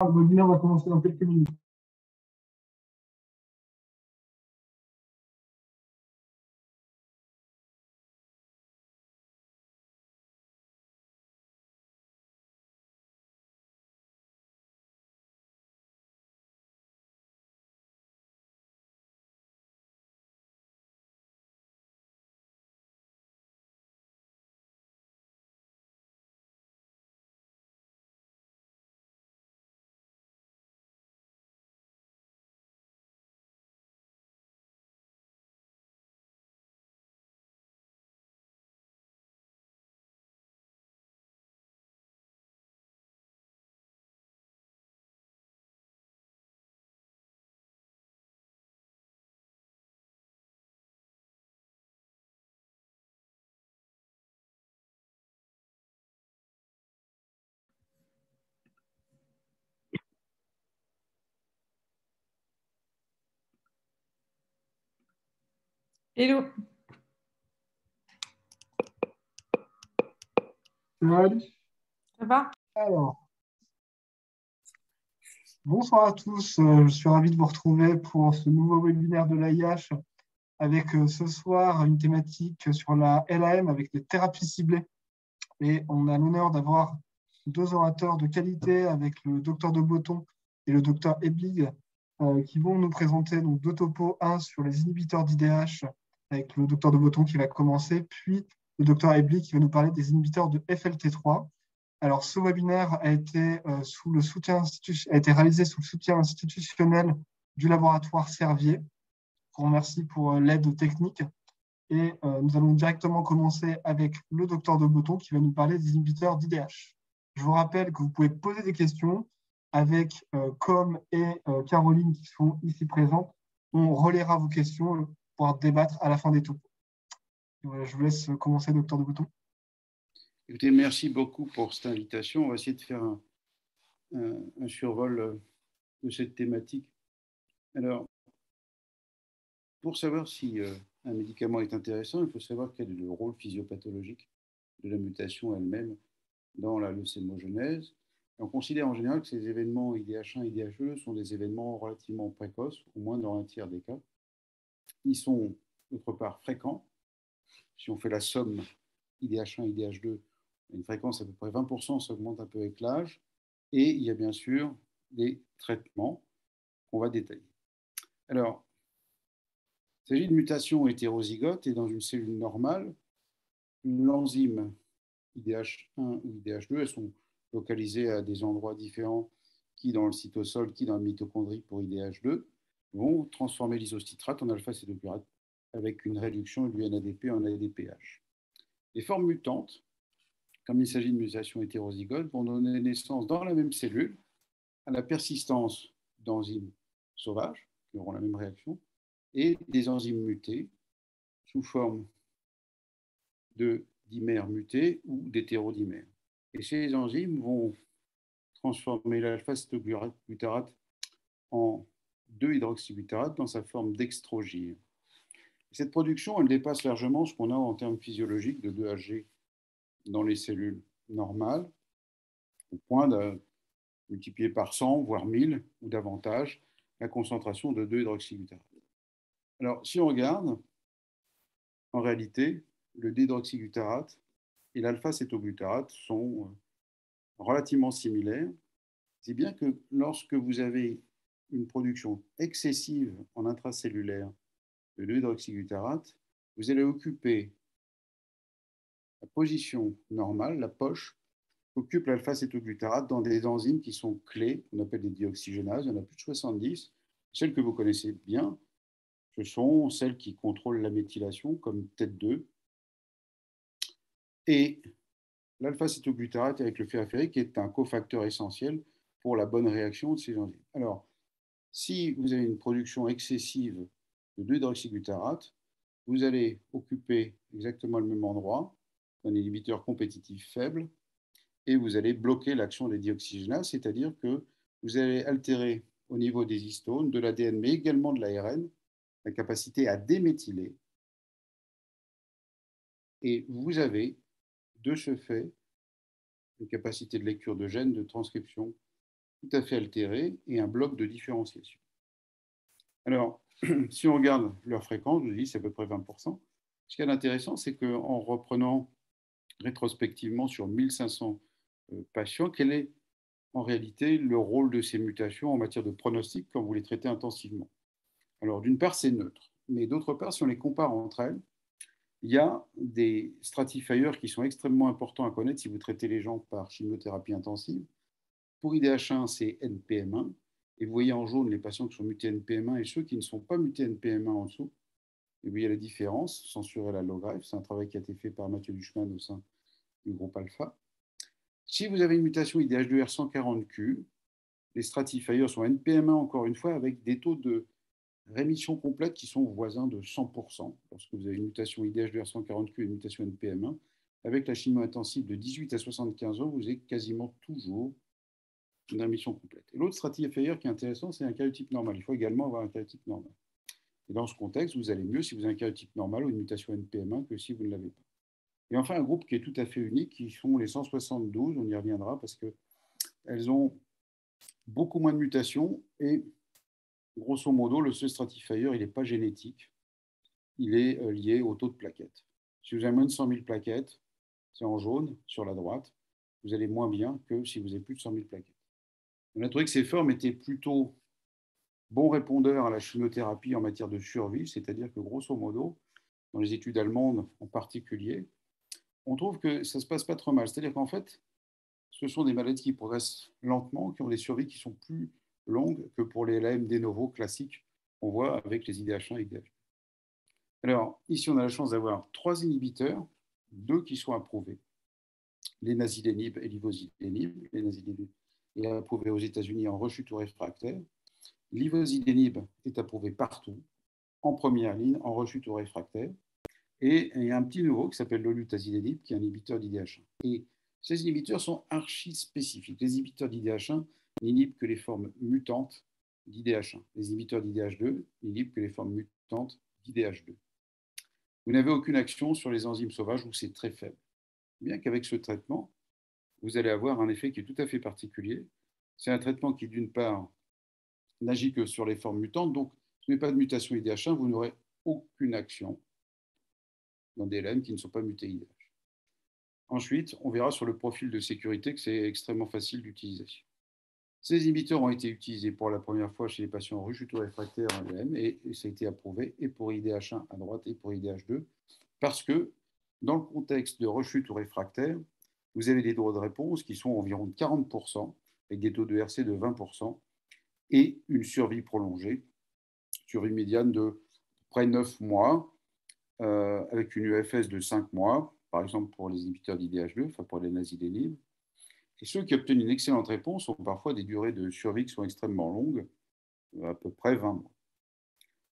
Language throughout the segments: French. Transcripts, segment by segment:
Le webinaire va commencer dans quelques minutes. Hello. Salut. Ça va? Alors, bonsoir à tous. Je suis ravi de vous retrouver pour ce nouveau webinaire de l'AIH avec ce soir une thématique sur la LAM avec les thérapies ciblées. Et on a l'honneur d'avoir deux orateurs de qualité avec le docteur de Botton et le docteur Eblig qui vont nous présenter donc, deux topos, un sur les inhibiteurs d'IDH avec le docteur de Botton qui va commencer, puis le docteur Eblig qui va nous parler des inhibiteurs de FLT3. Alors, ce webinaire a été, a été réalisé sous le soutien institutionnel du laboratoire Servier. Je vous remercie pour l'aide technique. Et nous allons directement commencer avec le docteur de Botton qui va nous parler des inhibiteurs d'IDH. Je vous rappelle que vous pouvez poser des questions avec Com et Caroline qui sont ici présentes. On relaiera vos questions pour pouvoir débattre à la fin des topos. Voilà, je vous laisse commencer, docteur de Botton. Écoutez, merci beaucoup pour cette invitation. On va essayer de faire un survol de cette thématique. Alors, pour savoir si un médicament est intéressant, il faut savoir quel est le rôle physiopathologique de la mutation elle-même dans la leucémogenèse. On considère en général que ces événements IDH1 et IDH2 sont des événements relativement précoces, au moins dans un tiers des cas. Ils sont d'autre part fréquents. Si on fait la somme IDH1 et IDH2, une fréquence à peu près 20%, ça augmente un peu avec l'âge. Et il y a bien sûr des traitements qu'on va détailler. Alors, il s'agit de mutations hétérozygotes et dans une cellule normale, l'enzyme IDH1 ou IDH2, elles sont localisées à des endroits différents, qui dans le cytosol, qui dans la mitochondrie pour IDH2, vont transformer l'isocitrate en alpha-cétoglutarate avec une réduction du NADP en ADPH. Les formes mutantes, comme il s'agit de mutations hétérozygotes, vont donner naissance dans la même cellule à la persistance d'enzymes sauvages qui auront la même réaction et des enzymes mutées sous forme de dimères mutés ou d'hétérodimères. Et ces enzymes vont transformer l'alpha-cétoglutarate en 2-hydroxyglutarate dans sa forme dextrogir. Cette production, elle dépasse largement ce qu'on a en termes physiologiques de 2-HG dans les cellules normales, au point de multiplier par 100, voire 1000 ou davantage, la concentration de 2-hydroxyglutarate. Alors, si on regarde, en réalité, le déhydroxyglutarate et l'alpha-cétoglutarate sont relativement similaires, si bien que lorsque vous avez une production excessive en intracellulaire de 2-hydroxyglutarate, vous allez occuper la position normale, la poche, qu'occupe l'alpha-cétoglutarate dans des enzymes qui sont clés, qu'on appelle des dioxygénases, il y en a plus de 70. Celles que vous connaissez bien, ce sont celles qui contrôlent la méthylation, comme TET2, et l'alpha-cétoglutarate avec le ferrophérique est un cofacteur essentiel pour la bonne réaction de ces enzymes. Alors, si vous avez une production excessive de 2-hydroxyglutarate, vous allez occuper exactement le même endroit, un inhibiteur compétitif faible, et vous allez bloquer l'action des dioxygénases, c'est-à-dire que vous allez altérer au niveau des histones, de l'ADN, mais également de l'ARN, la capacité à déméthyler. Et vous avez, de ce fait, une capacité de lecture de gènes, de transcription tout à fait altéré et un bloc de différenciation. Alors, si on regarde leur fréquence, je vous dis c'est à peu près 20%. Ce qui est intéressant, c'est qu'en reprenant rétrospectivement sur 1500 patients, quel est en réalité le rôle de ces mutations en matière de pronostic quand vous les traitez intensivement? Alors, d'une part, c'est neutre, mais d'autre part, si on les compare entre elles, il y a des stratifiers qui sont extrêmement importants à connaître si vous traitez les gens par chimiothérapie intensive. Pour IDH1, c'est NPM1. Et vous voyez en jaune les patients qui sont mutés NPM1 et ceux qui ne sont pas mutés NPM1 en dessous. Et vous voyez la différence, censurer la logreffe. C'est un travail qui a été fait par Mathieu Duchman au sein du groupe alpha. Si vous avez une mutation IDH2R140Q, les stratifiers sont NPM1 encore une fois avec des taux de rémission complète qui sont voisins de 100%. Lorsque vous avez une mutation IDH2R140Q et une mutation NPM1, avec la chimio intensive de 18 à 75 ans, vous avez quasiment toujours une rémission complète. Et l'autre stratifier qui est intéressant, c'est un karyotype normal. Il faut également avoir un karyotype normal. Et dans ce contexte, vous allez mieux si vous avez un karyotype normal ou une mutation NPM1 que si vous ne l'avez pas. Et enfin, un groupe qui est tout à fait unique, qui sont les 172, on y reviendra parce qu'elles ont beaucoup moins de mutations et grosso modo, le seul stratifier, il n'est pas génétique, il est lié au taux de plaquettes. Si vous avez moins de 100 000 plaquettes, c'est en jaune sur la droite, vous allez moins bien que si vous avez plus de 100 000 plaquettes. On a trouvé que ces formes étaient plutôt bons répondeurs à la chimiothérapie en matière de survie, c'est-à-dire que grosso modo, dans les études allemandes en particulier, on trouve que ça ne se passe pas trop mal. C'est-à-dire qu'en fait, ce sont des maladies qui progressent lentement, qui ont des survies qui sont plus longues que pour les LAM de novo classiques qu'on voit avec les IDH1 et IDH2. Alors, ici, on a la chance d'avoir 3 inhibiteurs, 2 qui sont approuvés, l'énazidenib et l'ivosidenib. L'énazidenib est approuvé aux États-Unis en rechute ou réfractaire. L'ivosidenib est approuvé partout, en première ligne, en rechute ou réfractaire. Et il y a un petit nouveau qui s'appelle l'olutasidenib, qui est un inhibiteur d'IDH1. Et ces inhibiteurs sont archi-spécifiques. Les inhibiteurs d'IDH1 n'inhibent que les formes mutantes d'IDH1. Les inhibiteurs d'IDH2 n'inhibent que les formes mutantes d'IDH2. Vous n'avez aucune action sur les enzymes sauvages où c'est très faible. Bien qu'avec ce traitement, vous allez avoir un effet qui est tout à fait particulier. C'est un traitement qui, d'une part, n'agit que sur les formes mutantes. Donc, si vous n'avez pas de mutation IDH1, vous n'aurez aucune action dans des LM qui ne sont pas mutés IDH. Ensuite, on verra sur le profil de sécurité que c'est extrêmement facile d'utilisation. Ces inhibiteurs ont été utilisés pour la première fois chez les patients rechute ou réfractaires en LM et ça a été approuvé et pour IDH1 à droite et pour IDH2 parce que dans le contexte de rechute ou réfractaire, vous avez des taux de réponse qui sont environ de 40% avec des taux de RC de 20% et une survie prolongée, survie médiane de près de 9 mois avec une UFS de 5 mois, par exemple pour les inhibiteurs d'IDH2, enfin pour les nazidenib. Et ceux qui obtiennent une excellente réponse ont parfois des durées de survie qui sont extrêmement longues, à peu près 20 mois.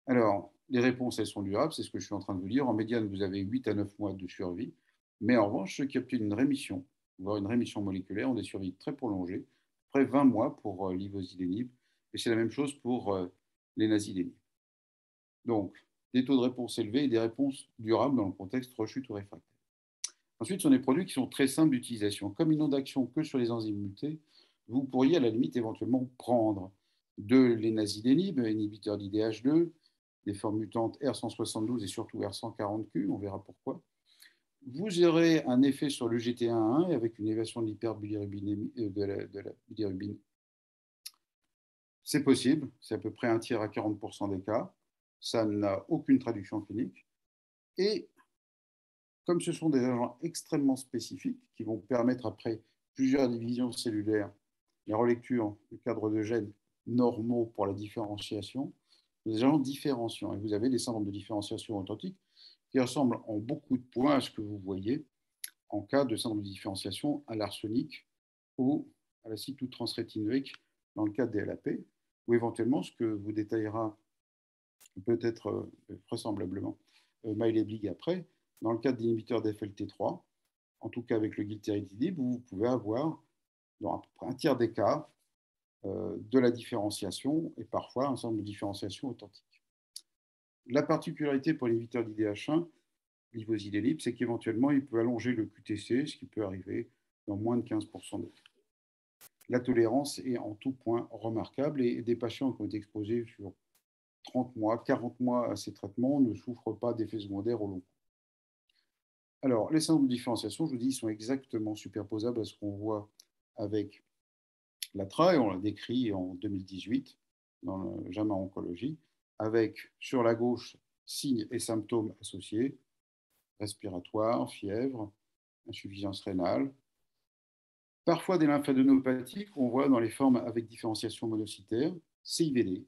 Alors, les réponses, elles sont durables, c'est ce que je suis en train de vous dire. En médiane, vous avez 8 à 9 mois de survie. Mais en revanche, ceux qui obtiennent une rémission, voire une rémission moléculaire, ont des survies très prolongées, près 20 mois pour l'ivosidenib. Et c'est la même chose pour les nazidenib. Donc, des taux de réponse élevés et des réponses durables dans le contexte rechute ou réfractaire. Ensuite, ce sont des produits qui sont très simples d'utilisation. Comme ils n'ont d'action que sur les enzymes mutées, vous pourriez à la limite éventuellement prendre de l'énazidenib, inhibiteur d'IDH2, des formes mutantes R172 et surtout R140Q, on verra pourquoi. Vous aurez un effet sur le GT1-1 et avec une élévation de l'hyperbilirubinémie de la bilirubine. C'est possible, c'est à peu près un tiers à 40% des cas. Ça n'a aucune traduction clinique. Et comme ce sont des agents extrêmement spécifiques qui vont permettre après plusieurs divisions cellulaires, la relecture du cadre de gènes normaux pour la différenciation, des agents différenciants. Et vous avez des syndromes de différenciation authentiques qui ressemblent en beaucoup de points à ce que vous voyez en cas de syndrome de différenciation à l'arsenic ou à l'acide tout transrétinoïque dans le cas des LAP, ou éventuellement ce que vous détaillera peut-être vraisemblablement Maël Blig après, dans le cadre d'inhibiteurs d'FLT3, en tout cas avec le gilteritinib, vous pouvez avoir dans à peu près un tiers des cas de la différenciation et parfois un certain nombre de différenciation authentique. La particularité pour l'inhibiteur d'IDH1, l'ivosidenib, c'est qu'éventuellement il peut allonger le QTC, ce qui peut arriver dans moins de 15% des cas. la tolérance est en tout point remarquable et des patients qui ont été exposés sur 30 mois, 40 mois à ces traitements ne souffrent pas d'effets secondaires au long cours. Alors, les syndromes de différenciation, je vous dis, ils sont exactement superposables à ce qu'on voit avec l'ATRA, et on l'a décrit en 2018 dans le JAMA Oncologie, avec sur la gauche signes et symptômes associés, respiratoires, fièvre, insuffisance rénale, parfois des lymphadenopathies qu'on voit dans les formes avec différenciation monocytaire, CIVD,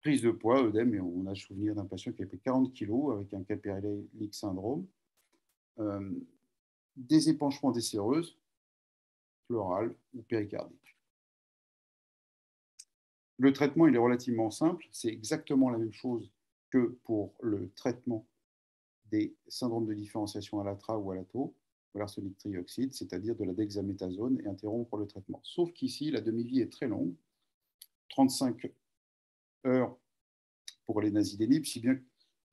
prise de poids, œdème, et on a le souvenir d'un patient qui avait pris 40 kg avec un Kaplan-Meier syndrome, des épanchements des séreuses, pleurales ou péricardiques. Le traitement, il est relativement simple. C'est exactement la même chose que pour le traitement des syndromes de différenciation à l'ATRA ou à l'ATO, ou l'arsenic trioxyde, c'est-à-dire de la dexaméthasone, et interrompre le traitement. Sauf qu'ici, la demi-vie est très longue, 35 heures pour les nasidénib, si bien que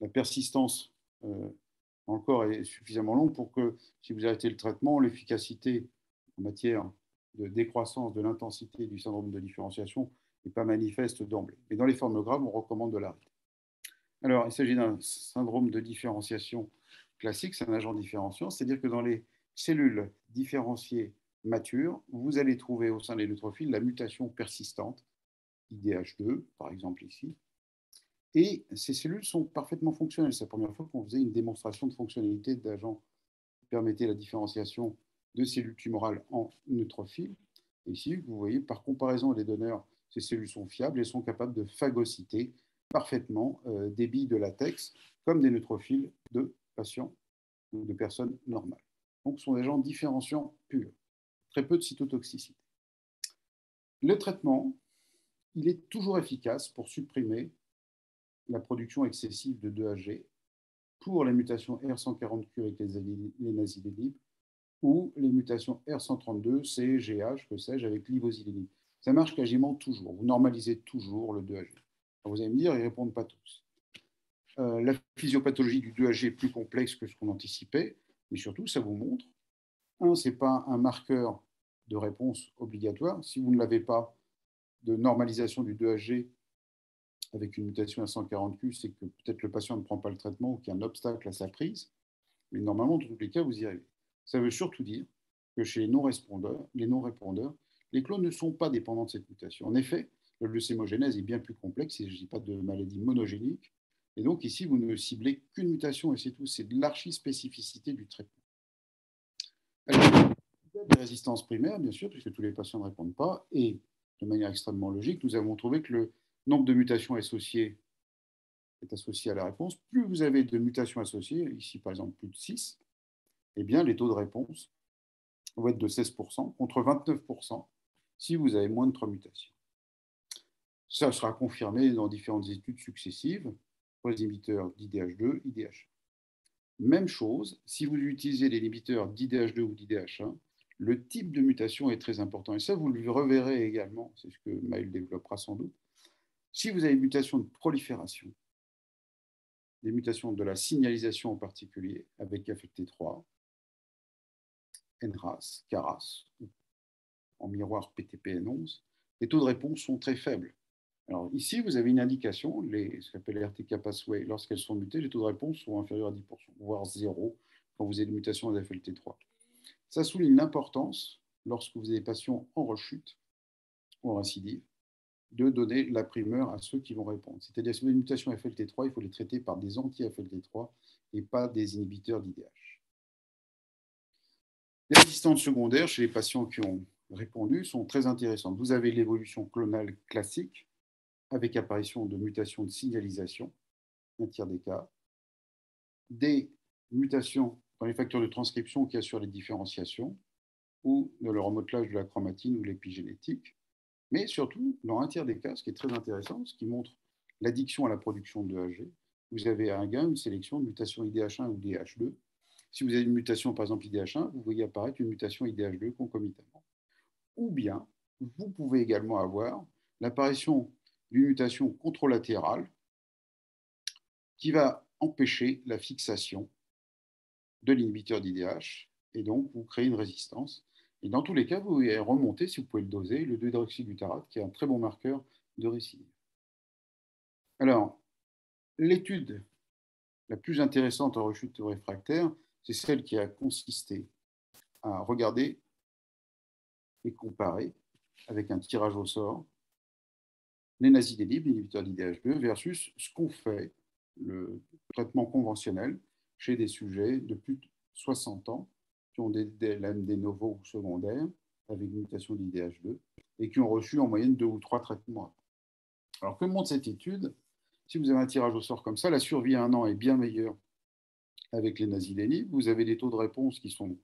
la persistance dans le corps est suffisamment longue pour que, si vous arrêtez le traitement, l'efficacité en matière de décroissance de l'intensité du syndrome de différenciation n'est pas manifeste d'emblée. Mais dans les formes graves, on recommande de l'arrêter. Alors, il s'agit d'un syndrome de différenciation classique, c'est un agent différenciant, c'est-à-dire que dans les cellules différenciées matures, vous allez trouver au sein des neutrophiles la mutation persistante, IDH2, par exemple ici, et ces cellules sont parfaitement fonctionnelles. C'est la première fois qu'on faisait une démonstration de fonctionnalité d'agents qui permettait la différenciation de cellules tumorales en neutrophiles. Et ici, vous voyez, par comparaison des donneurs, ces cellules sont fiables et sont capables de phagocyter parfaitement des billes de latex comme des neutrophiles de patients ou de personnes normales. Donc, ce sont des agents différenciants purs. Très peu de cytotoxicité. Le traitement, il est toujours efficace pour supprimer la production excessive de 2-HG pour les mutations R140Q avec les nasidénib ou les mutations R132, C, GH, que sais-je, avec l'ivosidenib. Ça marche quasiment toujours. Vous normalisez toujours le 2-HG. Vous allez me dire, ils ne répondent pas tous. La physiopathologie du 2-HG est plus complexe que ce qu'on anticipait, mais surtout, ça vous montre, ce n'est pas un marqueur de réponse obligatoire. Si vous ne l'avez pas de normalisation du 2-HG avec une mutation à 140Q, c'est que peut-être le patient ne prend pas le traitement ou qu'il y a un obstacle à sa prise. Mais normalement, dans tous les cas, vous y arrivez. Ça veut surtout dire que chez les non-répondeurs, les clones ne sont pas dépendants de cette mutation. En effet, la leucémogénèse est bien plus complexe, il ne s'agit pas de maladie monogénique. Et donc ici, vous ne ciblez qu'une mutation et c'est tout. C'est de l'archispécificité du traitement. Alors, il y a des résistances primaires, bien sûr, puisque tous les patients ne répondent pas. Et de manière extrêmement logique, nous avons trouvé que le nombre de mutations associées est associé à la réponse. Plus vous avez de mutations associées, ici par exemple plus de 6, eh bien les taux de réponse vont être de 16% contre 29% si vous avez moins de 3 mutations. Ça sera confirmé dans différentes études successives pour les inhibiteurs d'IDH2, IDH1. Même chose, si vous utilisez les inhibiteurs d'IDH2 ou d'IDH1, le type de mutation est très important. Et ça, vous le reverrez également, c'est ce que Maël développera sans doute. Si vous avez une mutation de prolifération, des mutations de la signalisation en particulier, avec FLT3, NRAS, KRAS, en miroir PTPN11, les taux de réponse sont très faibles. Alors ici, vous avez une indication, ce qu'on appelle les RTK pathway, lorsqu'elles sont mutées, les taux de réponse sont inférieurs à 10%, voire 0 quand vous avez des mutations de FLT3. Ça souligne l'importance, lorsque vous avez des patients en rechute ou en récidive, de donner la primeur à ceux qui vont répondre. C'est-à-dire, si vous avez une mutation FLT3, il faut les traiter par des anti-FLT3 et pas des inhibiteurs d'IDH. Les résistances secondaires chez les patients qui ont répondu sont très intéressantes. Vous avez l'évolution clonale classique avec apparition de mutations de signalisation, un tiers des cas, des mutations dans les facteurs de transcription qui assurent les différenciations ou de le remodelage de la chromatine ou l'épigénétique, mais surtout, dans un tiers des cas, ce qui est très intéressant, ce qui montre l'addiction à la production de AG, vous avez un gain, une sélection de mutations IDH1 ou IDH2. Si vous avez une mutation, par exemple IDH1, vous voyez apparaître une mutation IDH2 concomitamment. Ou bien, vous pouvez également avoir l'apparition d'une mutation contralatérale qui va empêcher la fixation de l'inhibiteur d'IDH, et donc vous créez une résistance. Et dans tous les cas, vous pouvez remonter, si vous pouvez le doser, le 2-hydroxybutyrate, qui est un très bon marqueur de récidive. Alors, l'étude la plus intéressante en rechute réfractaire, c'est celle qui a consisté à regarder et comparer avec un tirage au sort les nasidénib, l'inhibiteur d'IDH2, versus ce qu'on fait, le traitement conventionnel, chez des sujets de plus de 60 ans qui ont des LM de novo ou secondaires avec mutation d'IDH2 et qui ont reçu en moyenne 2 ou 3 traitements. Alors, que montre cette étude? Si vous avez un tirage au sort comme ça, la survie à 1 an est bien meilleure avec les nasidénib. Vous avez des taux de réponse qui sont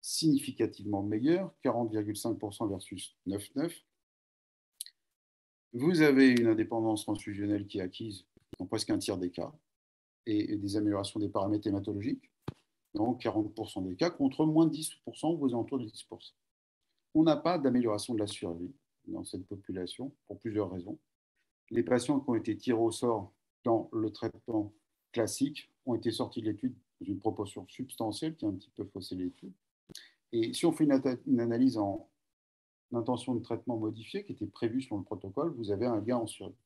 significativement meilleurs, 40,5% versus 9,9%. Vous avez une indépendance transfusionnelle qui est acquise dans presque un tiers des cas et des améliorations des paramètres hématologiques dans 40% des cas contre moins de 10% ou aux alentours de 10%. On n'a pas d'amélioration de la survie dans cette population pour plusieurs raisons. Les patients qui ont été tirés au sort dans le traitement classique ont été sortis de l'étude dans une proportion substantielle qui a un petit peu faussé l'étude. Et si on fait une analyse en intention de traitement modifiée qui était prévue selon le protocole, vous avez un gain en survie.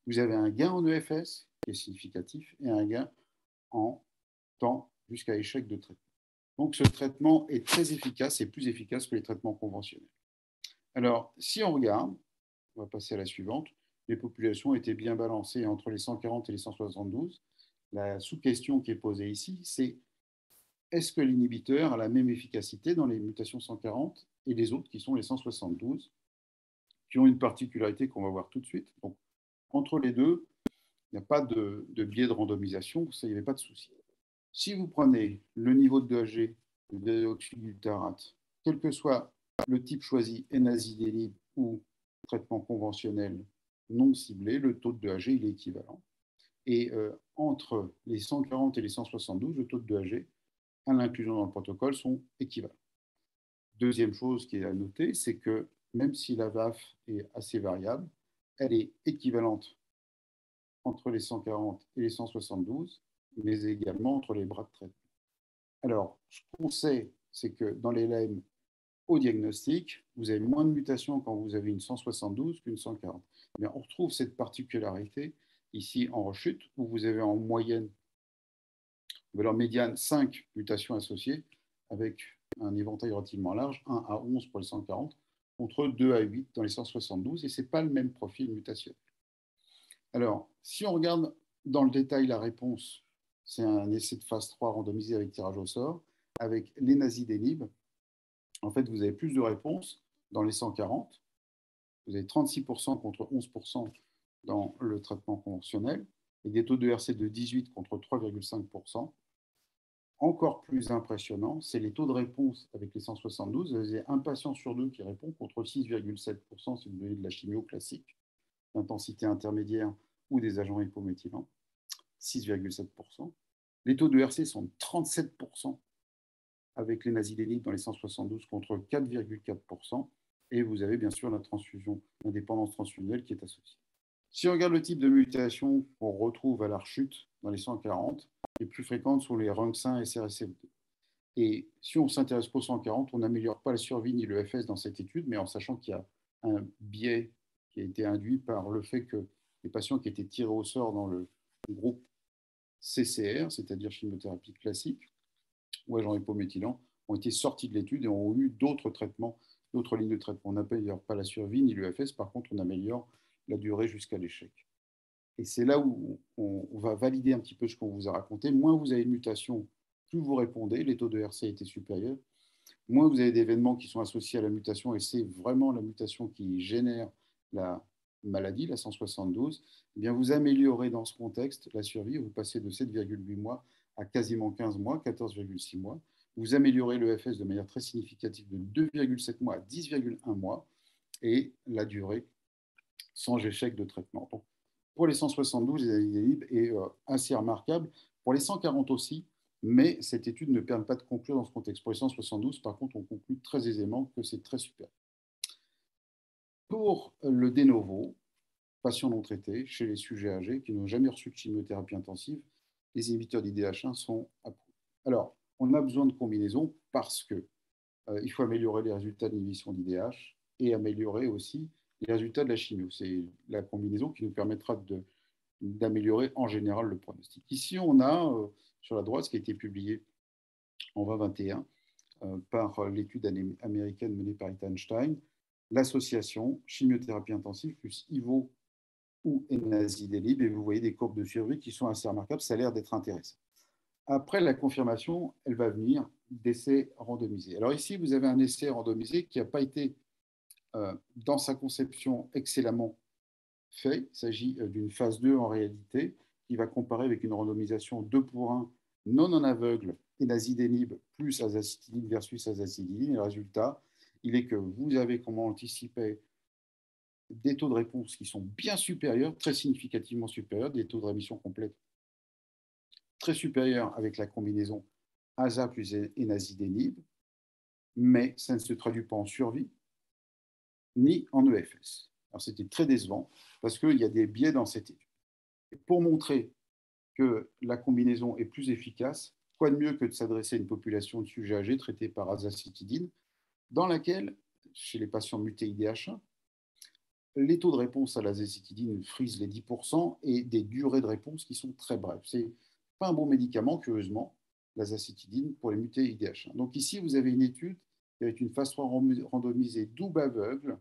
Vous avez un gain en EFS qui est significatif et un gain en temps jusqu'à échec de traitement. Donc ce traitement est très efficace et plus efficace que les traitements conventionnels. Alors, si on regarde, on va passer à la suivante, les populations étaient bien balancées entre les 140 et les 172. La sous-question qui est posée ici, c'est est-ce que l'inhibiteur a la même efficacité dans les mutations 140 et les autres qui sont les 172, qui ont une particularité qu'on va voir tout de suite. Donc, entre les deux, il n'y a pas de biais de randomisation, ça, il n'y avait pas de souci. Si vous prenez le niveau de 2Hg de déoxybutyrate, quel que soit le type choisi, énasidénib ou traitement conventionnel non ciblé, le taux de 2Hg il est équivalent. Et entre les 140 et les 172, le taux de 2Hg à l'inclusion dans le protocole sont équivalents. Deuxième chose qui est à noter, c'est que même si la VAF est assez variable, elle est équivalente entre les 140 et les 172, mais également entre les bras de traitement. Alors, ce qu'on sait, c'est que dans les LEM au diagnostic, vous avez moins de mutations quand vous avez une 172 qu'une 140. Mais on retrouve cette particularité ici en rechute, où vous avez en moyenne, valeur médiane, 5 mutations associées, avec un éventail relativement large, 1 à 11 pour les 140, contre 2 à 8 dans les 172, et ce n'est pas le même profil mutationnel. Alors, si on regarde dans le détail la réponse, c'est un essai de phase 3 randomisé avec tirage au sort, avec l'énasidénib. En fait, vous avez plus de réponses dans les 140. Vous avez 36% contre 11% dans le traitement conventionnel, et des taux de RC de 18 contre 3,5%. Encore plus impressionnant, c'est les taux de réponse avec les 172. Vous avez un patient sur deux qui répond contre 6,7% si vous donnez de la chimio classique, d'intensité intermédiaire ou des agents hypométhylants, 6,7%. Les taux de RC sont de 37% avec les nasidénib dans les 172 contre 4,4%. Et vous avez bien sûr la transfusion, l'indépendance transfusionnelle qui est associée. Si on regarde le type de mutation qu'on retrouve à la rechute dans les 140, les plus fréquentes sont les RUNX1 et CRSF2. Et si on s'intéresse qu'aux 140, on n'améliore pas la survie ni le FS dans cette étude, mais en sachant qu'il y a un biais qui a été induit par le fait que les patients qui étaient tirés au sort dans le groupe CCR, c'est-à-dire chimiothérapie classique, ou agents hypométhylants, ont été sortis de l'étude et ont eu d'autres traitements, d'autres lignes de traitement. On n'améliore pas la survie ni l'UFS, par contre, on améliore la durée jusqu'à l'échec. Et c'est là où on va valider un petit peu ce qu'on vous a raconté. Moins vous avez une mutation, plus vous répondez, les taux de RC étaient supérieurs. Moins vous avez d'événements qui sont associés à la mutation, et c'est vraiment la mutation qui génère la maladie, la 172, eh bien vous améliorez dans ce contexte la survie, vous passez de 7,8 mois à quasiment 15 mois, 14,6 mois. Vous améliorez le FS de manière très significative de 2,7 mois à 10,1 mois, et la durée sans échec de traitement. Donc, pour les 172, l'énasidénib est assez remarquable. Pour les 140 aussi, mais cette étude ne permet pas de conclure dans ce contexte. Pour les 172, par contre, on conclut très aisément que c'est très super. Pour le de novo, patients non traités, chez les sujets âgés qui n'ont jamais reçu de chimiothérapie intensive, les inhibiteurs d'IDH1 sont approuvés. Alors, on a besoin de combinaisons parce que il faut améliorer les résultats de l'inhibition d'IDH et améliorer aussi les résultats de la chimio. C'est la combinaison qui nous permettra d'améliorer en général le pronostic. Ici, on a sur la droite ce qui a été publié en 2021 par l'étude américaine menée par Ethan Stein, l'association chimiothérapie intensive plus IVO ou enazidélib, et vous voyez des courbes de survie qui sont assez remarquables, ça a l'air d'être intéressant. Après la confirmation, elle va venir d'essais randomisés. Alors ici, vous avez un essai randomisé qui n'a pas été, dans sa conception, excellemment fait. Il s'agit d'une phase 2 en réalité, qui va comparer avec une randomisation 2 pour 1 non en aveugle, enazidélib plus azacitidine versus azacitidine. Et le résultat, il est que vous avez, comme on anticipait, des taux de réponse qui sont bien supérieurs, très significativement supérieurs, des taux de rémission complète très supérieurs avec la combinaison AZA plus enazidélib, mais ça ne se traduit pas en survie ni en EFS. Alors c'était très décevant parce qu'il y a des biais dans cette étude. Et pour montrer que la combinaison est plus efficace, quoi de mieux que de s'adresser à une population de sujets âgés traités par azacitidine, dans laquelle, chez les patients mutés IDH1, les taux de réponse à l'azacitidine frisent les 10% et des durées de réponse qui sont très brèves. C'est pas un bon médicament, curieusement, l'azacitidine pour les mutés IDH1. Donc ici, vous avez une étude avec une phase 3 randomisée double aveugle,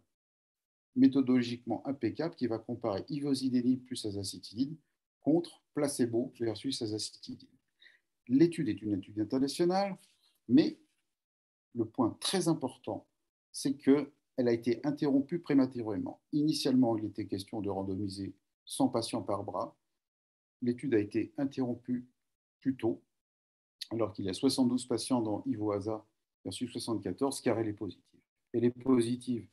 méthodologiquement impeccable, qui va comparer ivosidenib plus azacitidine contre placebo versus azacitidine. L'étude est une étude internationale, mais le point très important, c'est qu'elle a été interrompue prématurément. Initialement, il était question de randomiser 100 patients par bras. L'étude a été interrompue plus tôt, alors qu'il y a 72 patients dans IVO-AZA versus 74, car elle est positive. Elle est positive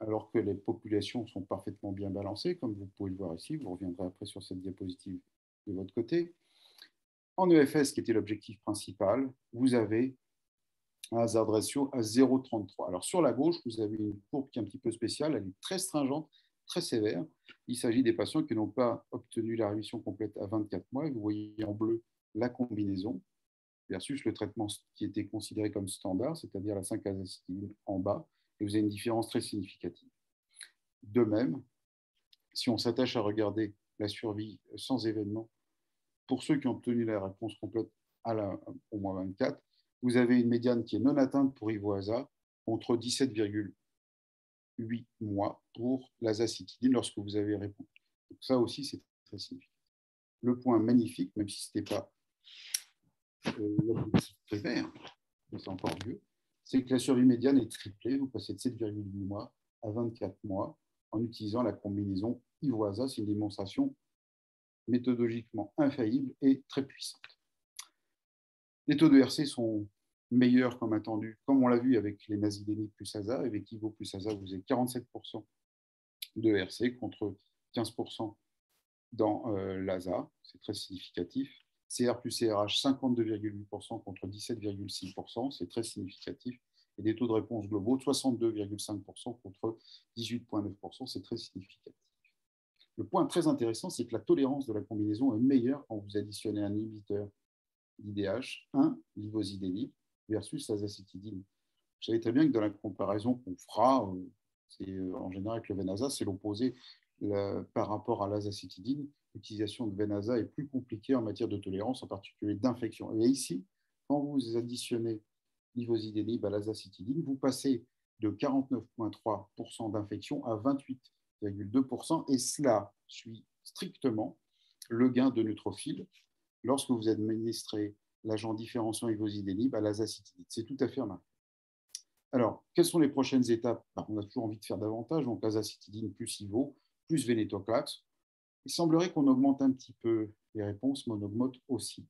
alors que les populations sont parfaitement bien balancées, comme vous pouvez le voir ici. Vous reviendrez après sur cette diapositive de votre côté. En EFS, qui était l'objectif principal, vous avez un hazard ratio à 0,33. Alors sur la gauche, vous avez une courbe qui est un petit peu spéciale, elle est très stringente, très sévère. Il s'agit des patients qui n'ont pas obtenu la rémission complète à 24 mois. Vous voyez en bleu la combinaison versus le traitement qui était considéré comme standard, c'est-à-dire la 5-azacitidine en bas, et vous avez une différence très significative. De même, si on s'attache à regarder la survie sans événement, pour ceux qui ont obtenu la réponse complète au mois 24, vous avez une médiane qui est non atteinte pour IVO-AZA contre 17,8 mois pour l'azacitidine lorsque vous avez répondu. Donc ça aussi, c'est très significatif. Le point magnifique, même si ce n'était pas l'objectif primaire, mais c'est encore mieux, c'est que la survie médiane est triplée. Vous passez de 7,8 mois à 24 mois en utilisant la combinaison IVO-AZA. C'est une démonstration méthodologiquement infaillible et très puissante. Les taux de RC sont meilleurs comme attendu, comme on l'a vu avec les nazidéniques plus AZA. Avec IVO plus AZA, vous avez 47% de RC contre 15% dans l'AZA. C'est très significatif. CR plus CRH, 52,8% contre 17,6%. C'est très significatif. Et des taux de réponse globaux de 62,5% contre 18,9%. C'est très significatif. Le point très intéressant, c'est que la tolérance de la combinaison est meilleure quand vous additionnez un inhibiteur d'IDH, 1, l'ivosidenib, versus l'azacitidine. Vous savez très bien que dans la comparaison qu'on fera, en général avec le Venaza, c'est l'opposé par rapport à l'azacitidine. L'utilisation de Venaza est plus compliquée en matière de tolérance, en particulier d'infection. Et ici, quand vous additionnez l'ivosidenib à l'azacitidine, vous passez de 49,3% d'infection à 28,2%, et cela suit strictement le gain de neutrophils lorsque vous administrez l'agent différenciant ivosidenib à l'azacitidine. C'est tout à fait remarquable. Alors, quelles sont les prochaines étapes? On a toujours envie de faire davantage, donc azacitidine plus ivo, plus vénétoclax. Il semblerait qu'on augmente un petit peu les réponses, mais on augmente aussi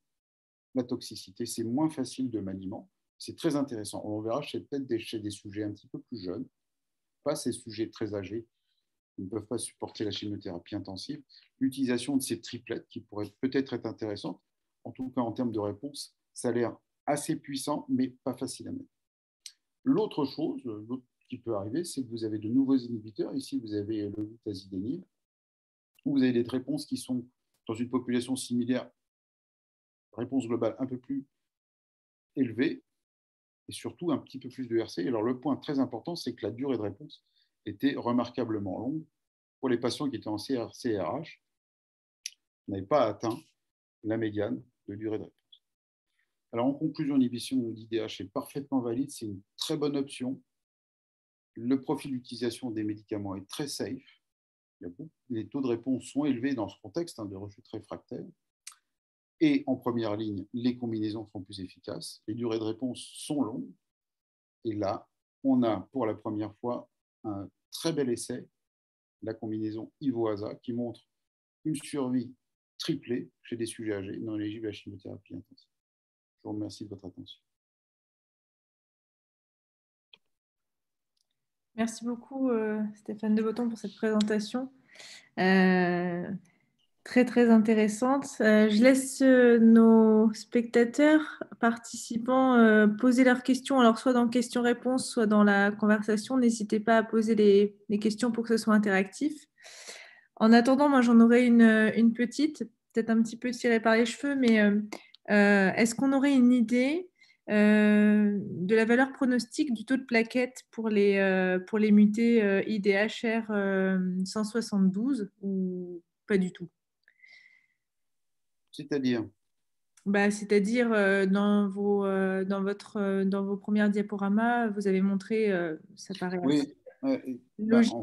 la toxicité. C'est moins facile de maniement. C'est très intéressant. On verra peut-être chez des sujets un petit peu plus jeunes, pas ces sujets très âgés qui ne peuvent pas supporter la chimiothérapie intensive, l'utilisation de ces triplettes qui pourraient peut-être être intéressantes. En tout cas, en termes de réponse, ça a l'air assez puissant, mais pas facile à mettre. L'autre chose qui peut arriver, c'est que vous avez de nouveaux inhibiteurs. Ici, vous avez le lutazidénib, où vous avez des réponses qui sont dans une population similaire, réponse globale un peu plus élevée, et surtout un petit peu plus de RC. Alors, le point très important, c'est que la durée de réponse était remarquablement longue pour les patients qui étaient en CRC-RH, n'avaient pas atteint la médiane de durée de réponse. Alors, en conclusion, l'inhibition d'IDH est parfaitement valide, c'est une très bonne option. Le profil d'utilisation des médicaments est très safe. Les taux de réponse sont élevés dans ce contexte de rechute réfractaire. Et en première ligne, les combinaisons sont plus efficaces, les durées de réponse sont longues. Et là, on a pour la première fois un très bel essai, la combinaison Ivoasa, qui montre une survie triplée chez des sujets âgés non éligibles à la chimiothérapie intensive. Je vous remercie de votre attention. Merci beaucoup, Stéphane Deboton, pour cette présentation très, très intéressante. Je laisse nos spectateurs, participants, poser leurs questions, alors soit dans questions-réponses, soit dans la conversation. N'hésitez pas à poser les questions pour que ce soit interactif. En attendant, moi, j'en aurais une petite, peut-être un petit peu tirée par les cheveux, mais est-ce qu'on aurait une idée de la valeur pronostique du taux de plaquettes pour les mutés IDHR 172 ou pas du tout? C'est-à-dire, C'est-à-dire dans vos premières diaporamas, vous avez montré, ça paraît assez oui, logique.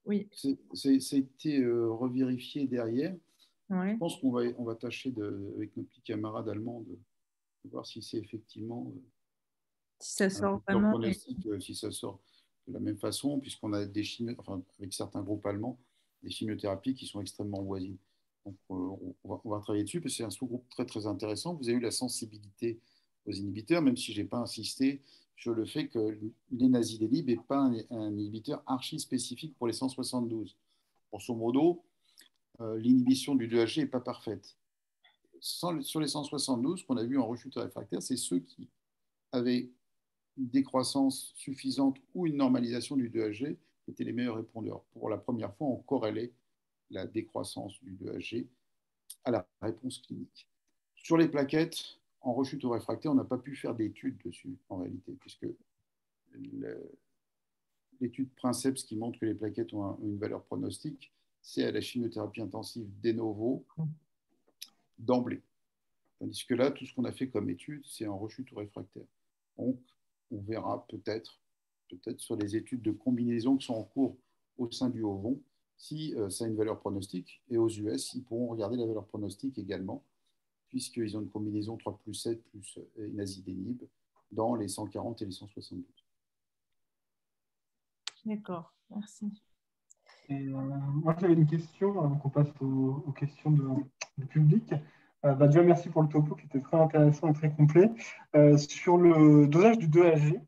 Oui, ça a été revérifié derrière. Je ouais. pense on va tâcher avec nos petits camarades allemands de voir si c'est effectivement Si ça un sort leur vraiment. pronostic, si ça sort de la même façon, puisqu'on a avec certains groupes allemands, des chimiothérapies qui sont extrêmement voisines. Donc, on va travailler dessus, parce que c'est un sous-groupe très, très intéressant. Vous avez eu la sensibilité aux inhibiteurs, même si je n'ai pas insisté sur le fait que l'énasidélib n'est pas un inhibiteur archi-spécifique pour les 172. Grosso modo, l'inhibition du 2HG n'est pas parfaite. Sur les 172, qu'on a vu en rechute réfractaire, c'est ceux qui avaient une décroissance suffisante ou une normalisation du 2HG étaient les meilleurs répondeurs. Pour la première fois, on corrélait la décroissance du 2HG à la réponse clinique. Sur les plaquettes, en rechute au réfractaire, on n'a pas pu faire d'études dessus, en réalité, puisque l'étude Princeps qui montre que les plaquettes ont une valeur pronostique, c'est à la chimiothérapie intensive de novo d'emblée. Tandis que là, tout ce qu'on a fait comme étude, c'est en rechute au réfractaire. Donc, on verra peut-être sur les études de combinaison qui sont en cours au sein du HOVON, si ça a une valeur pronostique. Et aux US, ils pourront regarder la valeur pronostique également, puisqu'ils ont une combinaison 3 plus 7 plus inasidénib dans les 140 et les 172. D'accord, merci. Et, moi, j'avais une question avant qu'on passe aux questions du public. Déjà, merci pour le topo qui était très intéressant et très complet. Sur le dosage du 2HG,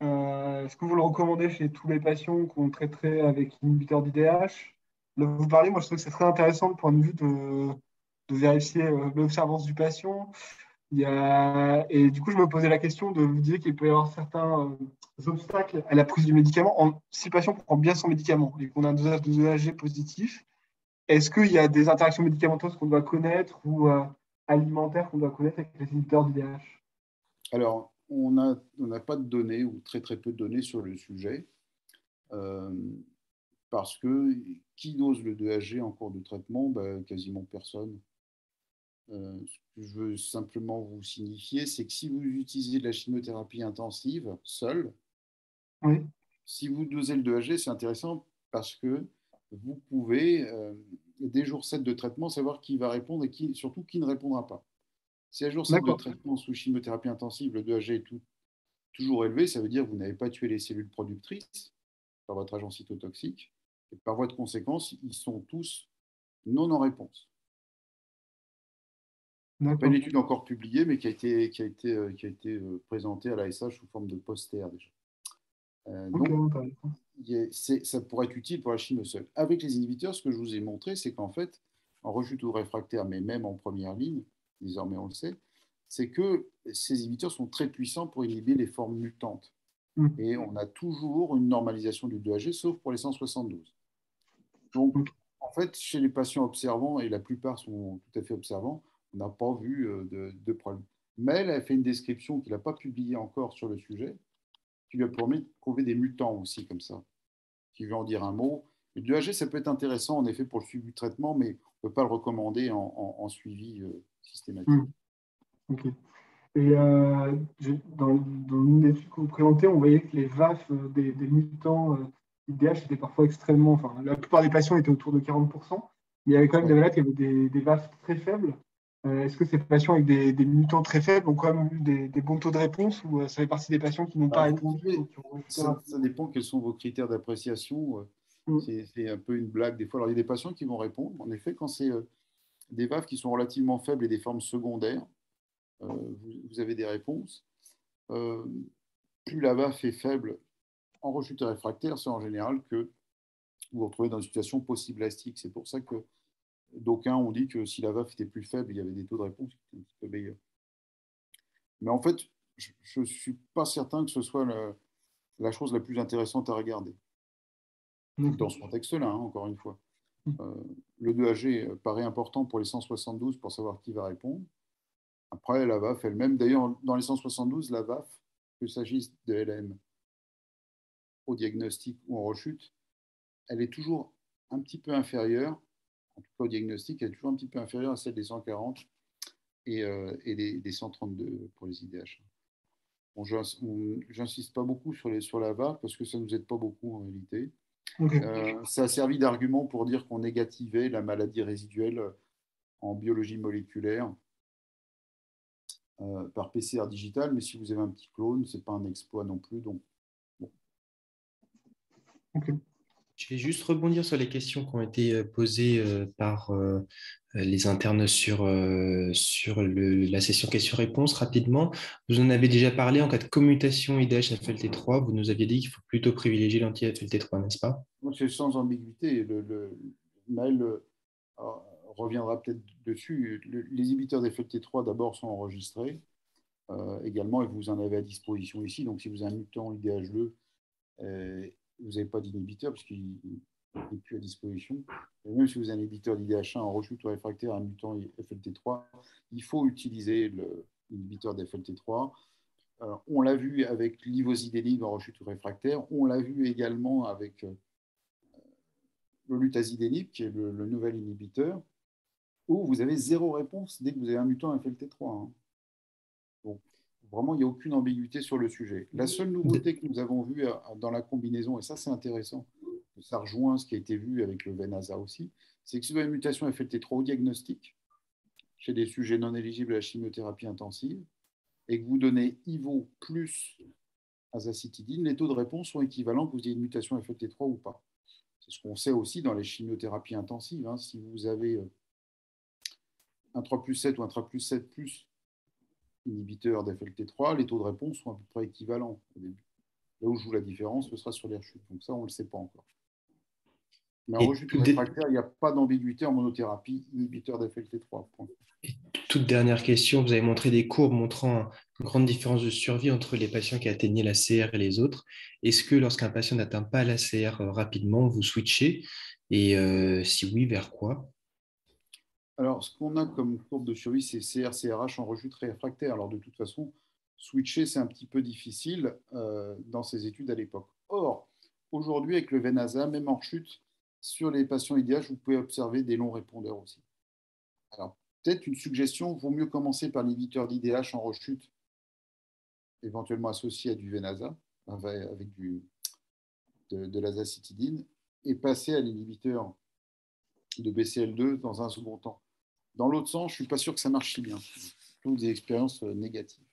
est-ce que vous le recommandez chez tous les patients qu'on traiterait avec inhibiteur d'IDH? Là, vous parlez, moi je trouve que c'est très intéressant du point de vue de vérifier l'observance du patient. Et du coup, je me posais la question de vous dire qu'il peut y avoir certains obstacles à la prise du médicament. Si le patient prend bien son médicament et qu'on a un dosage de 2HG positif, est-ce qu'il y a des interactions médicamenteuses qu'on doit connaître ou alimentaires qu'on doit connaître avec les inhibiteurs d'IDH? Alors, on n'a pas de données ou très très peu de données sur le sujet, parce que qui dose le 2HG en cours de traitement? Quasiment personne. Ce que je veux simplement vous signifier, c'est que si vous utilisez de la chimiothérapie intensive seule, Oui, si vous dosez le 2HG, c'est intéressant parce que vous pouvez, dès jour 7 de traitement, savoir qui va répondre et surtout qui ne répondra pas. Si à jour 7 de d'accord. traitement sous chimiothérapie intensive, le 2HG est toujours élevé, ça veut dire que vous n'avez pas tué les cellules productrices par votre agent cytotoxique. Et par voie de conséquence, ils sont tous non en réponse. Il n'y a pas une D'accord. étude encore publiée, mais qui a été présentée à l'ASH sous forme de poster déjà. Ok, Donc, intéressant. ça pourrait être utile pour la chimio seule. Avec les inhibiteurs, ce que je vous ai montré, c'est qu'en fait, en rechute ou réfractaire, mais même en première ligne, désormais on le sait, c'est que ces inhibiteurs sont très puissants pour inhiber les formes mutantes. Hmm. Et on a toujours une normalisation du 2AG, sauf pour les 172. Donc, Ok. en fait, chez les patients observants, et la plupart sont tout à fait observants, on n'a pas vu de problème. mais elle a fait une description qu'il n'a pas publiée encore sur le sujet, qui lui a permis de trouver des mutants aussi comme ça, qui veut en dire un mot. Le 2AG, ça peut être intéressant en effet pour le suivi du traitement, mais on ne peut pas le recommander en suivi systématique. Ok. Et dans une étude que vous présentez, on voyait que les VAF des mutants IDH étaient parfois extrêmement. Enfin, la plupart des patients étaient autour de 40%, mais il y avait quand même des malades qui avaient des VAF très faibles. Est-ce que ces patients avec des mutants très faibles ont quand même eu des bons taux de réponse ou ça fait partie des patients qui n'ont pas répondu ça dépend quels sont vos critères d'appréciation. C'est un peu une blague des fois. Alors, il y a des patients qui vont répondre. En effet, quand c'est des VAF qui sont relativement faibles et des formes secondaires, vous avez des réponses. Plus la VAF est faible en rechute réfractaire, c'est en général que vous vous retrouvez dans une situation post-blastique. C'est pour ça que d'aucuns ont dit que si la VAF était plus faible, il y avait des taux de réponse qui étaient un petit peu meilleurs. Mais en fait, je ne suis pas certain que ce soit la chose la plus intéressante à regarder. Dans ce contexte-là, hein, encore une fois. Le 2AG paraît important pour les 172 pour savoir qui va répondre. Après, la VAF elle-même, d'ailleurs, dans les 172, la VAF, qu'il s'agisse de LM au diagnostic ou en rechute, elle est toujours un petit peu inférieure, en tout cas au diagnostic, elle est toujours un petit peu inférieure à celle des 140 et des 132 pour les IDH. Bon, j'insiste pas beaucoup sur la VAF parce que ça ne nous aide pas beaucoup en réalité. Ça a servi d'argument pour dire qu'on négativait la maladie résiduelle en biologie moléculaire par PCR digital, mais si vous avez un petit clone, ce n'est pas un exploit non plus. Donc, bon. Je vais juste rebondir sur les questions qui ont été posées par les internes sur la session questions-réponses rapidement. Vous en avez déjà parlé en cas de commutation IDH-FLT3. Vous nous aviez dit qu'il faut plutôt privilégier l'anti-FLT3, n'est-ce pas? C'est sans ambiguïté. Maël reviendra peut-être dessus. Les inhibiteurs d'FLT3 d'abord sont enregistrés également et vous en avez à disposition ici. Donc si vous avez un mutant IDH2, vous n'avez pas d'inhibiteur parce qu'il n'est plus à disposition. Et même si vous avez un inhibiteur d'IDH1 en rechute ou réfractaire, un mutant FLT3, il faut utiliser l'inhibiteur d'FLT3. On l'a vu avec l'ivosidenib en rechute ou réfractaire. On l'a vu également avec le lutazidenib, qui est le nouvel inhibiteur, où vous avez zéro réponse dès que vous avez un mutant FLT3. Hein. Donc, vraiment, il n'y a aucune ambiguïté sur le sujet. La seule nouveauté que nous avons vue dans la combinaison, et ça c'est intéressant, ça rejoint ce qui a été vu avec le Venasa aussi, c'est que si vous avez une mutation FLT3 au diagnostic, chez des sujets non éligibles à la chimiothérapie intensive, et que vous donnez IVO plus azacitidine, les taux de réponse sont équivalents que vous ayez une mutation FLT3 ou pas. C'est ce qu'on sait aussi dans les chimiothérapies intensives. Hein. Si vous avez un 3+7 ou un 3+7+, inhibiteur d'FLT3, les taux de réponse sont à peu près équivalents au début. Là où joue la différence, ce sera sur les rechutes. Donc ça, on ne le sait pas encore. Mais en rechute réfractaire, il n'y a pas d'ambiguïté en monothérapie inhibiteur d'FLT3. Et toute dernière question, vous avez montré des courbes montrant une grande différence de survie entre les patients qui atteignaient la CR et les autres. Est-ce que lorsqu'un patient n'atteint pas la CR rapidement, vous switchez? Et si oui, vers quoi? Alors, ce qu'on a comme courbe de survie, c'est CR-CRH en rechute réfractaire. Alors, de toute façon, switcher, c'est un petit peu difficile dans ces études à l'époque. Or, aujourd'hui, avec le Venasa, même en rechute, sur les patients IDH, vous pouvez observer des longs répondeurs aussi. Alors, peut-être une suggestion, il vaut mieux commencer par l'inhibiteur d'IDH en rechute, éventuellement associé à du Venasa, avec de l'azacitidine, et passer à l'inhibiteur de BCL2 dans un second temps. Dans l'autre sens, je ne suis pas sûr que ça marche si bien. Toutes des expériences négatives.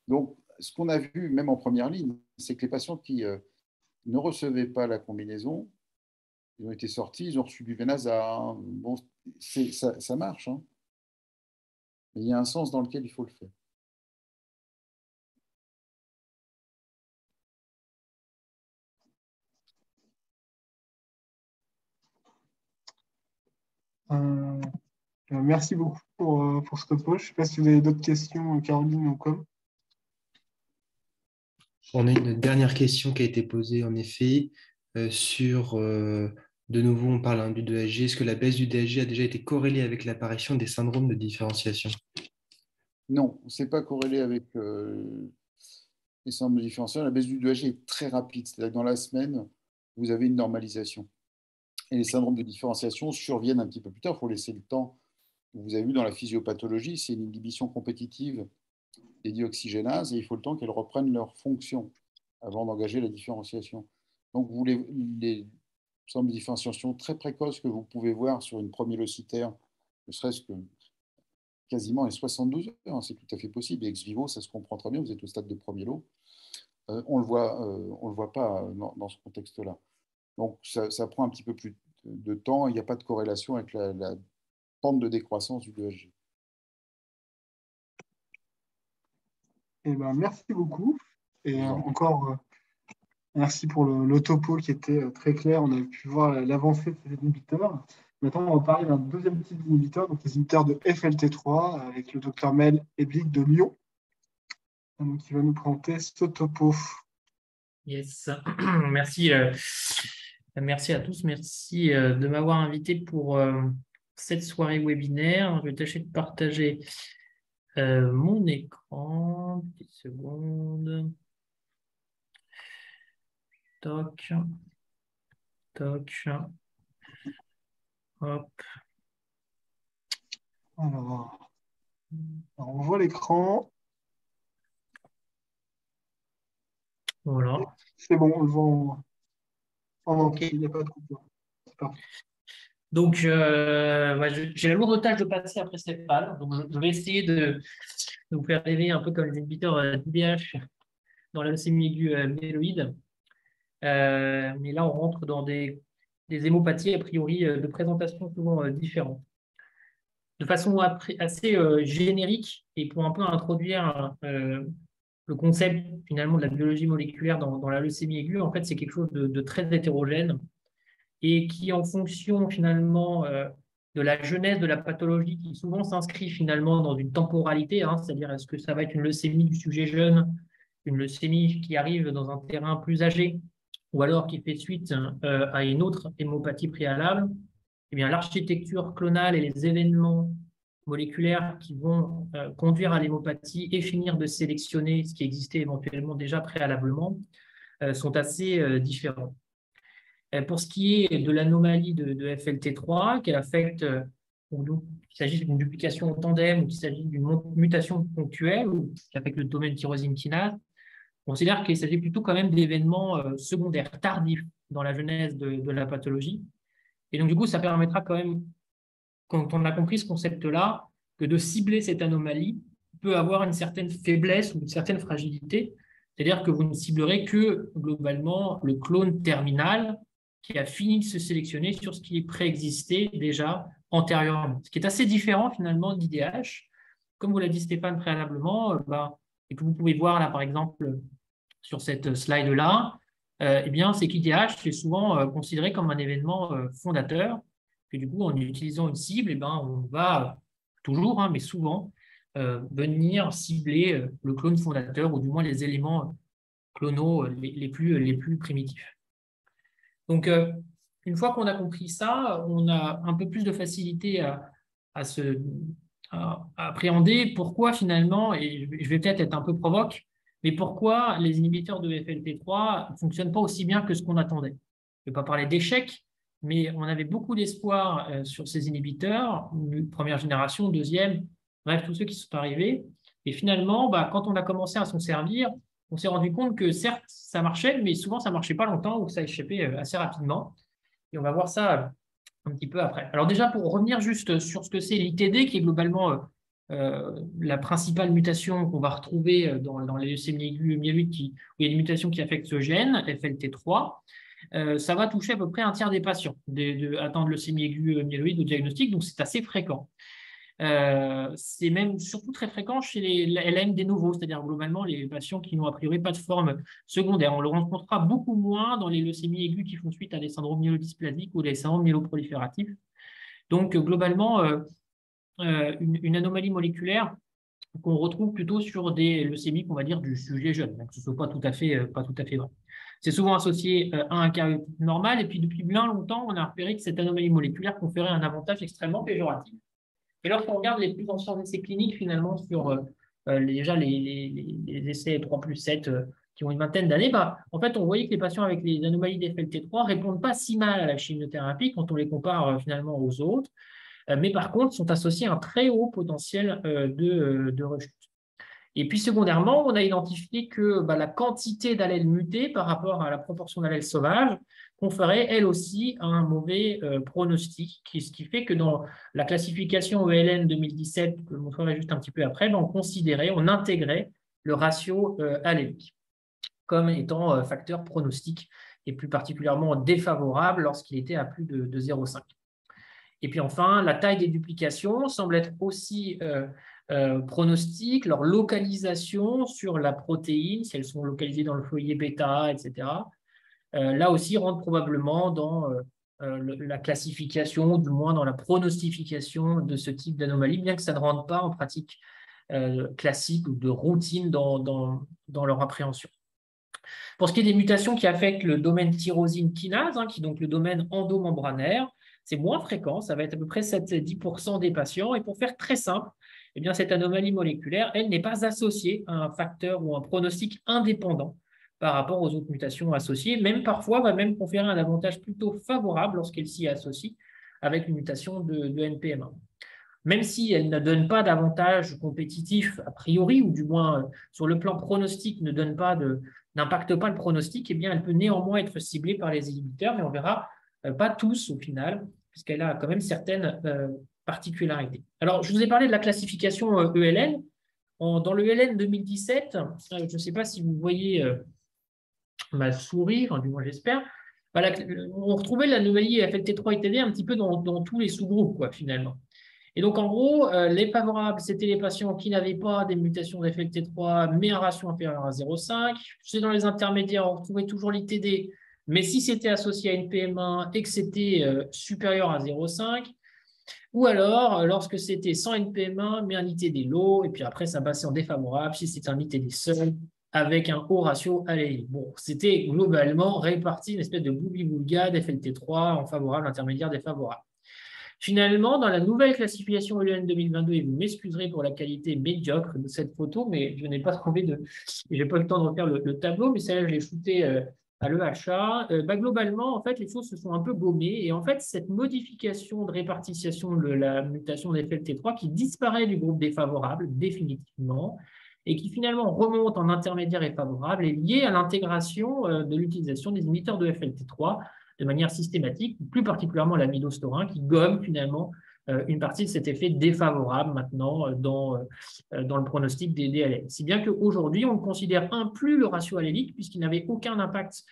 Donc, ce qu'on a vu, même en première ligne, c'est que les patients qui ne recevaient pas la combinaison, ils ont été sortis, ils ont reçu du Venasa. Bon, ça marche, hein. Mais il y a un sens dans lequel il faut le faire. Merci beaucoup pour ce repos. Je ne sais pas si vous avez d'autres questions, Caroline ou comme. On a une dernière question qui a été posée en effet sur, de nouveau on parle du 2AG, est-ce que la baisse du 2AG a déjà été corrélée avec l'apparition des syndromes de différenciation? Non, ce n'est pas corrélé avec les syndromes de différenciation. La baisse du 2H est très rapide, c'est-à-dire que dans la semaine, vous avez une normalisation. Et les syndromes de différenciation surviennent un petit peu plus tard, il faut laisser le temps. Vous avez vu dans la physiopathologie, c'est une inhibition compétitive des dioxygénases et il faut le temps qu'elles reprennent leur fonction avant d'engager la différenciation. Donc, vous les syndromes de différenciation très précoces que vous pouvez voir sur une promyélocitaire, ne serait-ce que quasiment les 72 heures, c'est tout à fait possible. Et ex vivo, ça se comprend très bien, vous êtes au stade de promyélo. On le voit pas dans ce contexte-là. Donc, ça prend un petit peu plus de temps. Il n'y a pas de corrélation avec la pente de décroissance du 2Hg. Eh ben, merci beaucoup. Et encore, merci pour le topo qui était très clair. On a pu voir l'avancée de ces inhibiteurs. Maintenant, on va parler d'un deuxième type d'inhibiteur, donc les inhibiteurs de FLT3, avec le docteur Mel Eblig de Lyon, donc, qui va nous présenter ce topo. Yes, merci. Merci à tous. Merci de m'avoir invité pour cette soirée webinaire. Je vais tâcher de partager mon écran. Petite seconde. Toc. Toc. Hop. Alors, on voit l'écran. Voilà. C'est bon, on le voit en entier. Ok. Il n'y a pas de coupure. C'est parfait. Donc, j'ai la lourde tâche de passer après Stéphane. Donc, je vais essayer de vous faire rêver un peu comme les inhibiteurs d'IDH dans la leucémie aiguë myéloïde. Mais là, on rentre dans des hémopathies, a priori, de présentation souvent différentes. De façon assez générique, et pour un peu introduire le concept finalement de la biologie moléculaire dans la leucémie aiguë, en fait, c'est quelque chose de très hétérogène et qui, en fonction finalement de la genèse de la pathologie, qui souvent s'inscrit finalement dans une temporalité, c'est-à-dire est-ce que ça va être une leucémie du sujet jeune, une leucémie qui arrive dans un terrain plus âgé, ou alors qui fait suite à une autre hémopathie préalable, eh bien, l'architecture clonale et les événements moléculaires qui vont conduire à l'hémopathie et finir de sélectionner ce qui existait éventuellement déjà préalablement sont assez différents. Pour ce qui est de l'anomalie de FLT3, qu'elle affecte, qu'il s'agisse d'une duplication au tandem ou qu'il s'agisse d'une mutation ponctuelle ou qui affecte le domaine tyrosine kinase, on considère qu'il s'agit plutôt quand même d'événements secondaires tardifs dans la genèse de la pathologie. Et donc, du coup, ça permettra quand même, quand on a compris ce concept-là, que de cibler cette anomalie peut avoir une certaine faiblesse ou une certaine fragilité. C'est-à-dire que vous ne ciblerez que, globalement, le clone terminal qui a fini de se sélectionner sur ce qui préexistait déjà antérieurement. Ce qui est assez différent, finalement, d'IDH. Comme vous l'a dit Stéphane préalablement, et que vous pouvez voir là, par exemple, sur cette slide-là, eh bien, c'est qu'IDH est souvent considéré comme un événement fondateur, que du coup, en utilisant une cible, eh ben, on va toujours, mais souvent, venir cibler le clone fondateur, ou du moins les éléments clonaux les plus primitifs. Donc, une fois qu'on a compris ça, on a un peu plus de facilité à appréhender pourquoi finalement, et je vais peut-être être un peu provoque, mais pourquoi les inhibiteurs de FLT3 ne fonctionnent pas aussi bien que ce qu'on attendait. Je ne vais pas parler d'échec, mais on avait beaucoup d'espoir sur ces inhibiteurs, première génération, deuxième, bref, tous ceux qui sont arrivés. Et finalement, quand on a commencé à s'en servir, on s'est rendu compte que certes, ça marchait, mais souvent, ça ne marchait pas longtemps ou ça échappait assez rapidement. Et on va voir ça un petit peu après. Alors déjà, pour revenir juste sur ce que c'est l'ITD, qui est globalement la principale mutation qu'on va retrouver dans les leucémies aiguës myéloïdes, où il y a des mutations qui affectent ce gène, FLT3, ça va toucher à peu près un tiers des patients atteints de leucémie aiguë myéloïde au diagnostic, donc c'est assez fréquent. C'est même surtout très fréquent chez les LM des nouveaux, c'est-à-dire globalement les patients qui n'ont a priori pas de forme secondaire. On le rencontrera beaucoup moins dans les leucémies aiguës qui font suite à des syndromes myélodysplasiques ou des syndromes myéloprolifératifs. Donc globalement, une anomalie moléculaire qu'on retrouve plutôt sur des leucémies, on va dire, du sujet jeune, donc ce ne soit pas tout à fait vrai. C'est souvent associé à un karyotype normal, et puis depuis bien longtemps, on a repéré que cette anomalie moléculaire conférait un avantage extrêmement péjoratif Et lorsqu'on regarde les plus anciens essais cliniques, finalement, sur déjà les essais 3+7 qui ont une vingtaine d'années, bah, en fait, on voyait que les patients avec les anomalies d'FLT3 ne répondent pas si mal à la chimiothérapie quand on les compare finalement aux autres, mais par contre, sont associés à un très haut potentiel de rechute. Et puis, secondairement, on a identifié que bah, la quantité d'allèles mutés par rapport à la proportion d'allèles sauvages conférait, elle aussi, un mauvais pronostic, ce qui fait que dans la classification ELN 2017, que je montrerai juste un petit peu après, on intégrait le ratio allélique comme étant facteur pronostic, et plus particulièrement défavorable lorsqu'il était à plus de 0,5. Et puis enfin, la taille des duplications semble être aussi pronostic, leur localisation sur la protéine, si elles sont localisées dans le foyer bêta, etc. Là aussi, rentre probablement dans la classification, du moins dans la pronostification de ce type d'anomalie, bien que ça ne rentre pas en pratique classique ou de routine dans leur appréhension. Pour ce qui est des mutations qui affectent le domaine tyrosine kinase, qui est donc le domaine endomembranaire, c'est moins fréquent, ça va être à peu près 7-10% des patients. Et pour faire très simple, eh bien, cette anomalie moléculaire, elle n'est pas associée à un facteur ou un pronostic indépendant par rapport aux autres mutations associées, même parfois va même conférer un avantage plutôt favorable lorsqu'elle s'y associe avec une mutation de NPM1. Même si elle ne donne pas d'avantage compétitif a priori, ou du moins sur le plan pronostic n'impacte pas le pronostic, eh bien, elle peut néanmoins être ciblée par les inhibiteurs, mais on verra pas tous au final, puisqu'elle a quand même certaines particularités. Alors, je vous ai parlé de la classification ELN. Dans le ELN 2017, je ne sais pas si vous voyez ma souris, enfin, du moins j'espère, on retrouvait l'anomalie FLT3 et TD un petit peu dans tous les sous-groupes, quoi, finalement. Et donc, en gros, les favorables, c'était les patients qui n'avaient pas des mutations d'FLT3, mais un ratio inférieur à 0,5. C'est dans les intermédiaires, on retrouvait toujours l'ITD, mais si c'était associé à une PM1 et que c'était supérieur à 0,5, ou alors lorsque c'était sans NPM1, mais un ITD low, et puis après, ça passait en défavorable si c'était un ITD seul, avec un haut ratio allélique. Bon, c'était globalement réparti une espèce de boubli-boulga d'FLT3 en favorable, intermédiaire, défavorable. Finalement, dans la nouvelle classification ELN 2022, et vous m'excuserez pour la qualité médiocre de cette photo, mais je n'ai pas trouvé je n'ai pas eu le temps de refaire le tableau, mais celle-là, je l'ai shooté à l'EHA. Globalement, en fait, les choses se sont un peu gommées, et en fait, cette modification de répartition de la mutation d'FLT3 qui disparaît du groupe défavorable définitivement, et qui finalement remonte en intermédiaire et favorable, est liée à l'intégration de l'utilisation des inhibiteurs de FLT3 de manière systématique, plus particulièrement l'amidostorin, qui gomme finalement une partie de cet effet défavorable maintenant dans le pronostic des DLL. Si bien qu'aujourd'hui, on ne considère plus le ratio allélique, puisqu'il n'avait aucun impact,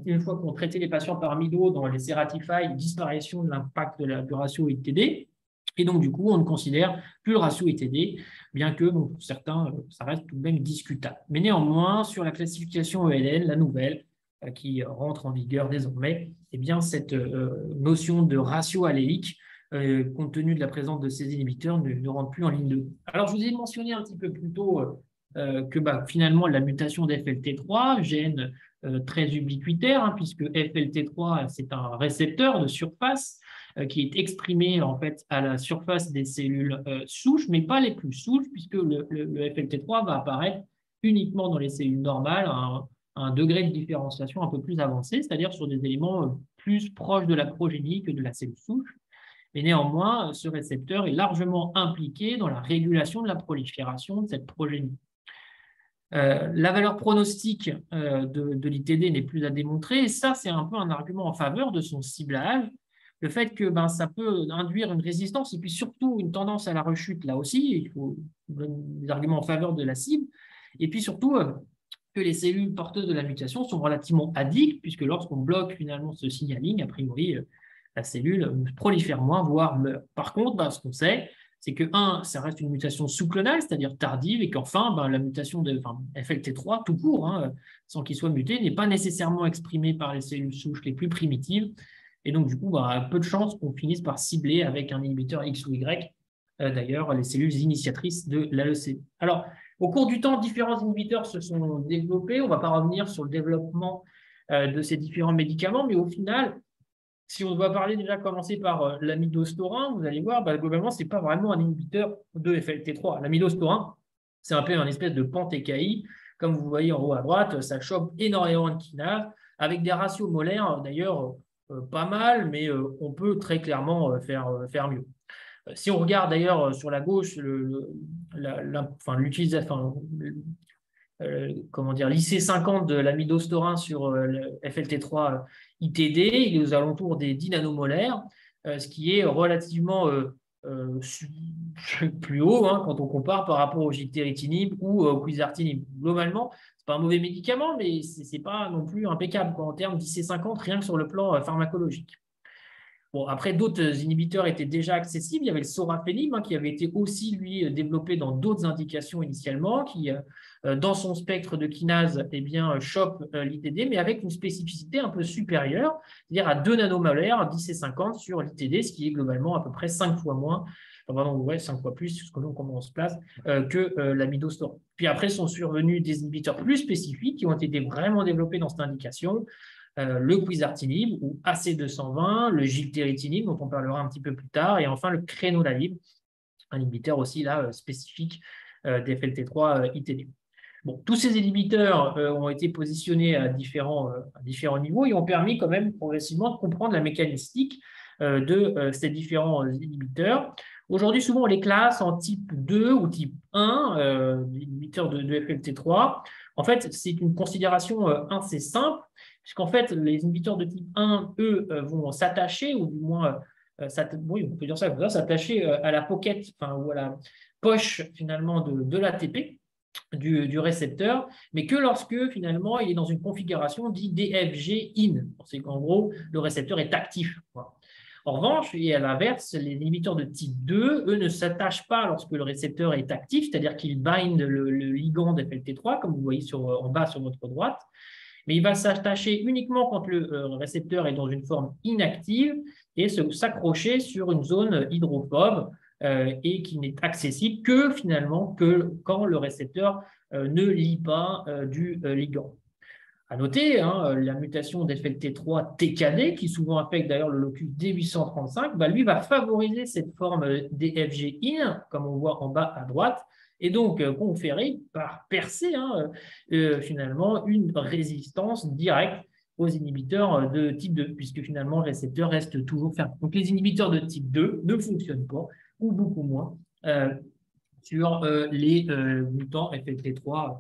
une fois qu'on traitait les patients par amido dans les Seratify, disparition de l'impact du ratio ITD. Et donc, du coup, on ne considère plus le ratio ITD, bien que bon, pour certains, ça reste tout de même discutable. Mais néanmoins, sur la classification ELN, la nouvelle, qui rentre en vigueur désormais, eh bien, cette notion de ratio allélique, compte tenu de la présence de ces inhibiteurs, ne rentre plus en ligne de compte. Alors, je vous ai mentionné un petit peu plus tôt que finalement, la mutation d'FLT3, gène très ubiquitaire, puisque FLT3, c'est un récepteur de surface qui est exprimé en fait à la surface des cellules souches, mais pas les plus souches, puisque le FLT3 va apparaître uniquement dans les cellules normales, un degré de différenciation un peu plus avancé, c'est-à-dire sur des éléments plus proches de la progénie que de la cellule souche. Mais néanmoins, ce récepteur est largement impliqué dans la régulation de la prolifération de cette progénie. La valeur pronostique de l'ITD n'est plus à démontrer, et ça, c'est un peu un argument en faveur de son ciblage. Le fait que ça peut induire une résistance et puis surtout une tendance à la rechute, là aussi, il faut des arguments en faveur de la cible. Et puis surtout, que les cellules porteuses de la mutation sont relativement addictes, puisque lorsqu'on bloque finalement ce signaling, a priori, la cellule prolifère moins, voire meurt. Par contre, ce qu'on sait, c'est que, ça reste une mutation sous-clonale, c'est-à-dire tardive, et qu'enfin, la mutation de FLT3, tout court, sans qu'il soit muté, n'est pas nécessairement exprimée par les cellules souches les plus primitives. Et donc, du coup, peu de chances qu'on finisse par cibler avec un inhibiteur X ou Y, d'ailleurs, les cellules initiatrices de l'ALEC. Alors, au cours du temps, différents inhibiteurs se sont développés. On ne va pas revenir sur le développement de ces différents médicaments, mais au final, Si on doit parler déjà, commencer par l'amidostaurin, vous allez voir, globalement, ce n'est pas vraiment un inhibiteur de FLT3. L'amidostaurin, c'est un peu un espèce de pan-TKI. Comme vous voyez en haut à droite, ça chope énormément de kinases, avec des ratios molaires, d'ailleurs, pas mal, mais on peut très clairement faire mieux. Si on regarde d'ailleurs sur la gauche l'IC50 de l'amidostaurin sur le FLT3 ITD, il est aux alentours des 10 nanomolaires, ce qui est relativement plus haut quand on compare par rapport au gilteritinib ou au quizartinib. Globalement, ce n'est pas un mauvais médicament, mais ce n'est pas non plus impeccable en termes d'IC50, rien que sur le plan pharmacologique. Bon, après, d'autres inhibiteurs étaient déjà accessibles. Il y avait le sorafenib qui avait été aussi, lui, développé dans d'autres indications initialement, qui, dans son spectre de kinase, chope l'ITD, mais avec une spécificité un peu supérieure, c'est-à-dire à 2 nanomolaires d'IC50 sur l'ITD, ce qui est globalement à peu près 5 fois moins, 5 fois plus, selon comment on se place, que l'amidostaurin. Puis après sont survenus des inhibiteurs plus spécifiques qui ont été vraiment développés dans cette indication, le quizartinib ou AC220, le gilteritinib dont on parlera un petit peu plus tard, et enfin le crénolazib, un inhibiteur aussi là spécifique des FLT3 ITD. Bon, tous ces inhibiteurs ont été positionnés à différents niveaux et ont permis quand même progressivement de comprendre la mécanistique de ces différents inhibiteurs. Aujourd'hui, souvent, on les classe en type 2 ou type 1, inhibiteurs de FLT3. En fait, c'est une considération assez simple, puisqu'en fait, les inhibiteurs de type 1, eux, vont s'attacher, ou du moins, oui, on peut dire ça, s'attacher à la pocket, ou à la poche, finalement, de l'ATP, du récepteur, mais que lorsque, finalement, il est dans une configuration dite DFG-IN. C'est qu'en gros, le récepteur est actif. Voilà. En revanche, et à l'inverse, les inhibiteurs de type 2, eux, ne s'attachent pas lorsque le récepteur est actif, c'est-à-dire qu'ils bindent le ligand FLT3, comme vous voyez en bas sur votre droite, mais il va s'attacher uniquement quand le récepteur est dans une forme inactive et s'accrocher sur une zone hydrophobe et qui n'est accessible que finalement que quand le récepteur ne lie pas du ligand. À noter, la mutation d'FLT3 TKD, qui souvent affecte d'ailleurs le locus D835, lui va favoriser cette forme DFG-IN, comme on voit en bas à droite, et donc conférer par percer finalement une résistance directe aux inhibiteurs de type 2, puisque finalement le récepteur reste toujours fermé. Donc les inhibiteurs de type 2 ne fonctionnent pas, ou beaucoup moins, sur les mutants FLT3